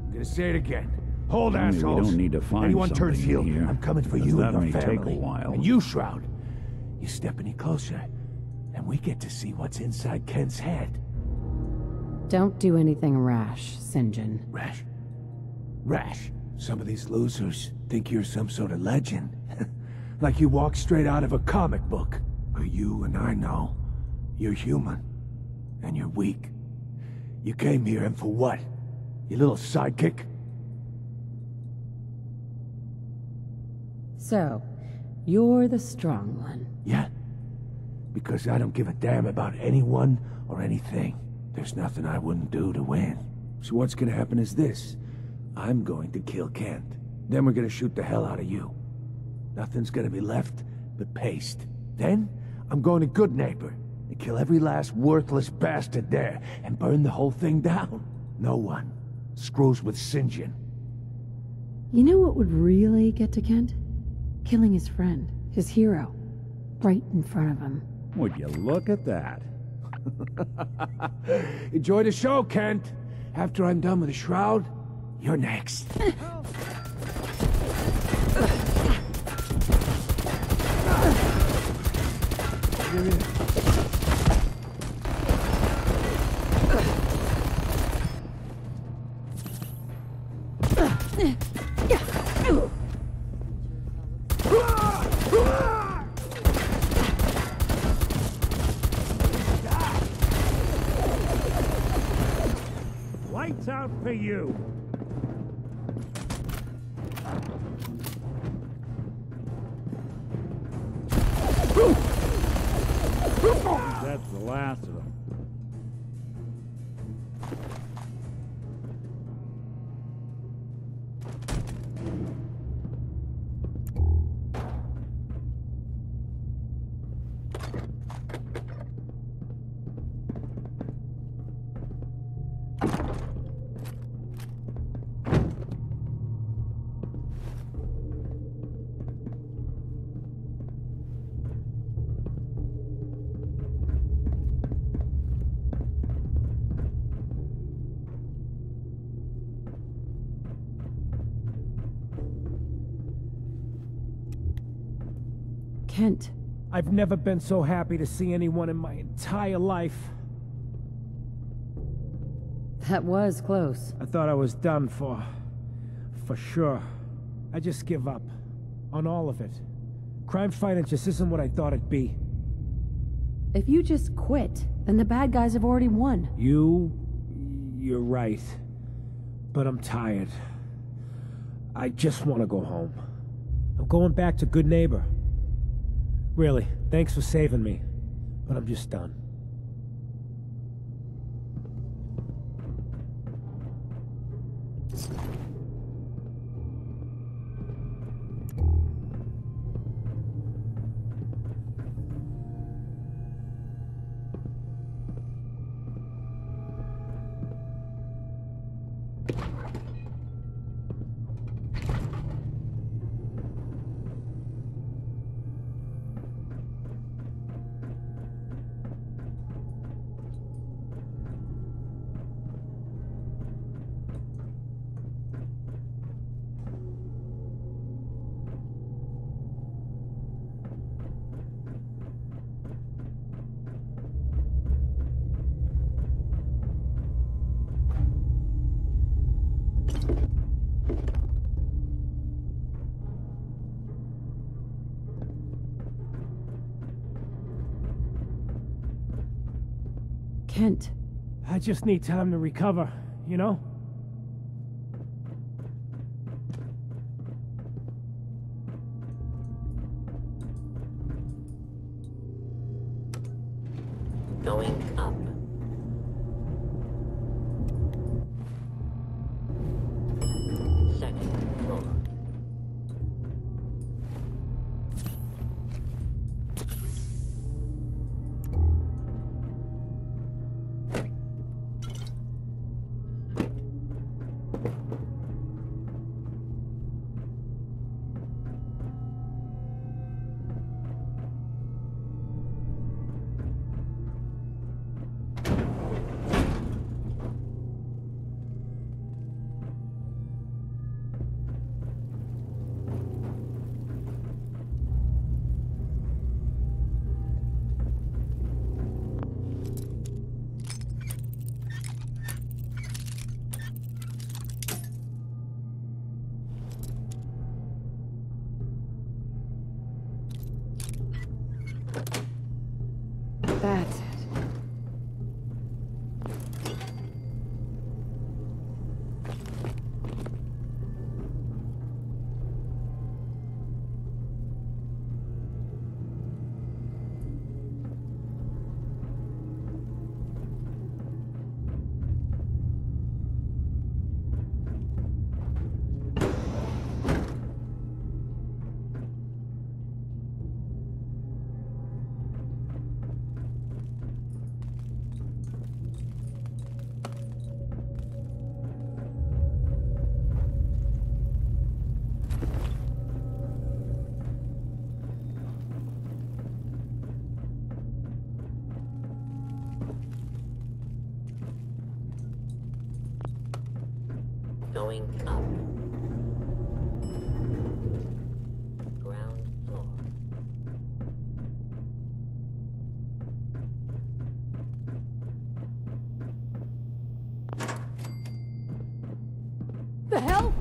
I'm gonna say it again. Hold, Maybe assholes. we don't need to find Anyone turns something heel, in here. I'm coming for 'Cause you that and may your take a family. while. And you, Shroud, you step any closer, and we get to see what's inside Ken's head. Don't do anything rash, St. John. Rash? Rash? Some of these losers think you're some sort of legend. Like you walked straight out of a comic book. But you and I know, you're human. And you're weak. You came here and for what? Your little sidekick? So, you're the strong one. Yeah. Because I don't give a damn about anyone or anything. There's nothing I wouldn't do to win. So what's gonna happen is this. I'm going to kill Kent. Then we're gonna shoot the hell out of you. Nothing's gonna be left but paste. Then, I'm going to Good Neighbor and kill every last worthless bastard there and burn the whole thing down? No one screws with St. John. You know what would really get to Kent? Killing his friend, his hero, right in front of him. Would you look at that? Enjoy the show, Kent. After I'm done with the shroud, you're next. Lights out for you. That's the last of them. Kent. I've never been so happy to see anyone in my entire life. That was close. I thought I was done for sure. I just give up. On all of it. Crime fighting just isn't what I thought it'd be. If you just quit, then the bad guys have already won. You're right. But I'm tired. I just want to go home. I'm going back to Good Neighbor. Really, thanks for saving me. But I'm just done. Kent. I just need time to recover, you know? Going up. Second floor. Going up. Ground floor. The hell?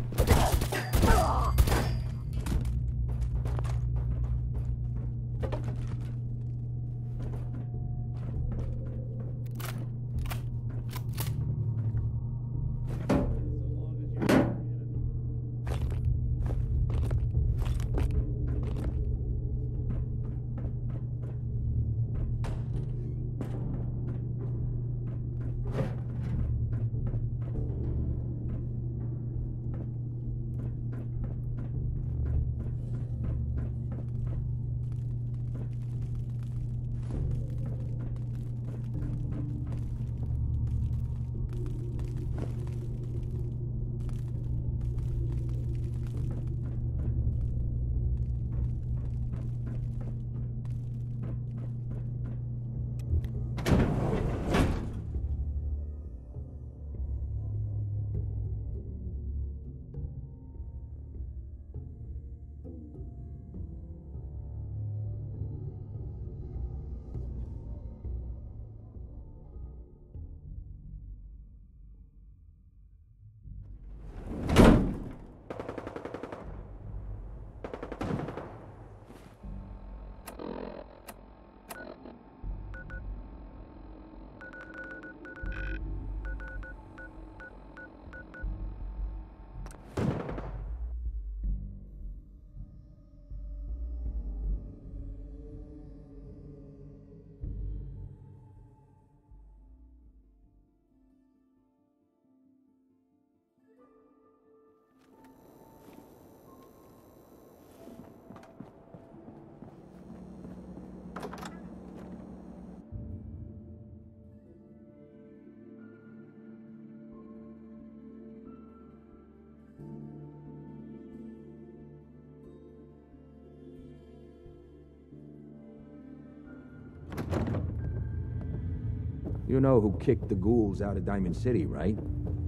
You know who kicked the ghouls out of Diamond City, right?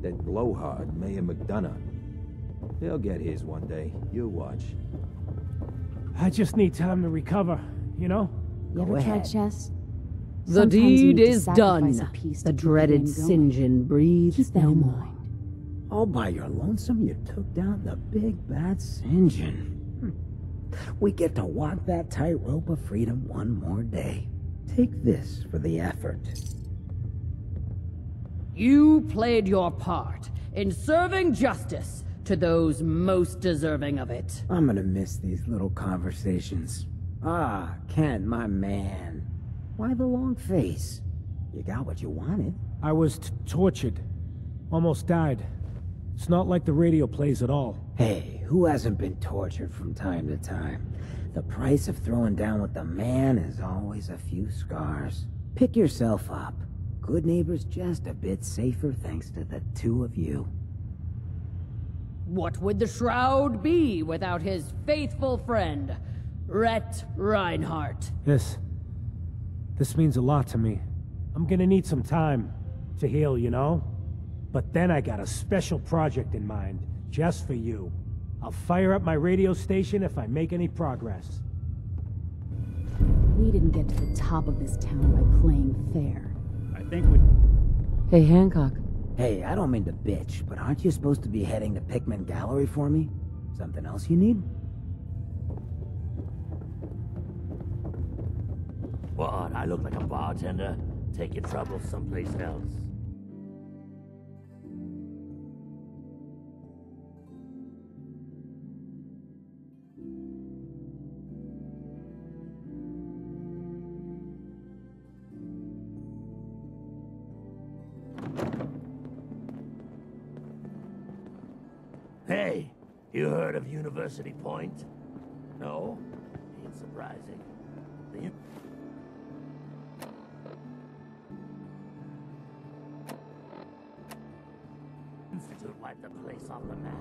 That blowhard, Mayor McDonough. He'll get his one day. You watch. I just need time to recover, you know? You ever tried chess? The Sometimes you deed need to is sacrifice done. a piece The to keep the dreaded game going. St. John breathes Keep that no in more. mind. All by your lonesome, you took down the big bad St. John. We get to walk that tightrope of freedom one more day. Take this for the effort. You played your part in serving justice to those most deserving of it. I'm gonna miss these little conversations. Ah, Kent, my man. Why the long face? You got what you wanted. I was tortured. Almost died. It's not like the radio plays at all. Hey, who hasn't been tortured from time to time? The price of throwing down with the man is always a few scars. Pick yourself up. Good neighbor's just a bit safer thanks to the two of you. What would the Shroud be without his faithful friend, Rhett Reinhardt? This means a lot to me. I'm gonna need some time to heal, you know? But then I got a special project in mind, just for you. I'll fire up my radio station if I make any progress. We didn't get to the top of this town by playing fair. I think we... Hey, Hancock. Hey, I don't mean to bitch, but aren't you supposed to be heading to Pickman Gallery for me? Something else you need? What, I look like a bartender? Take your troubles someplace else. Hey, you heard of University Point? No? Ain't surprising. The Institute wiped the place off the map.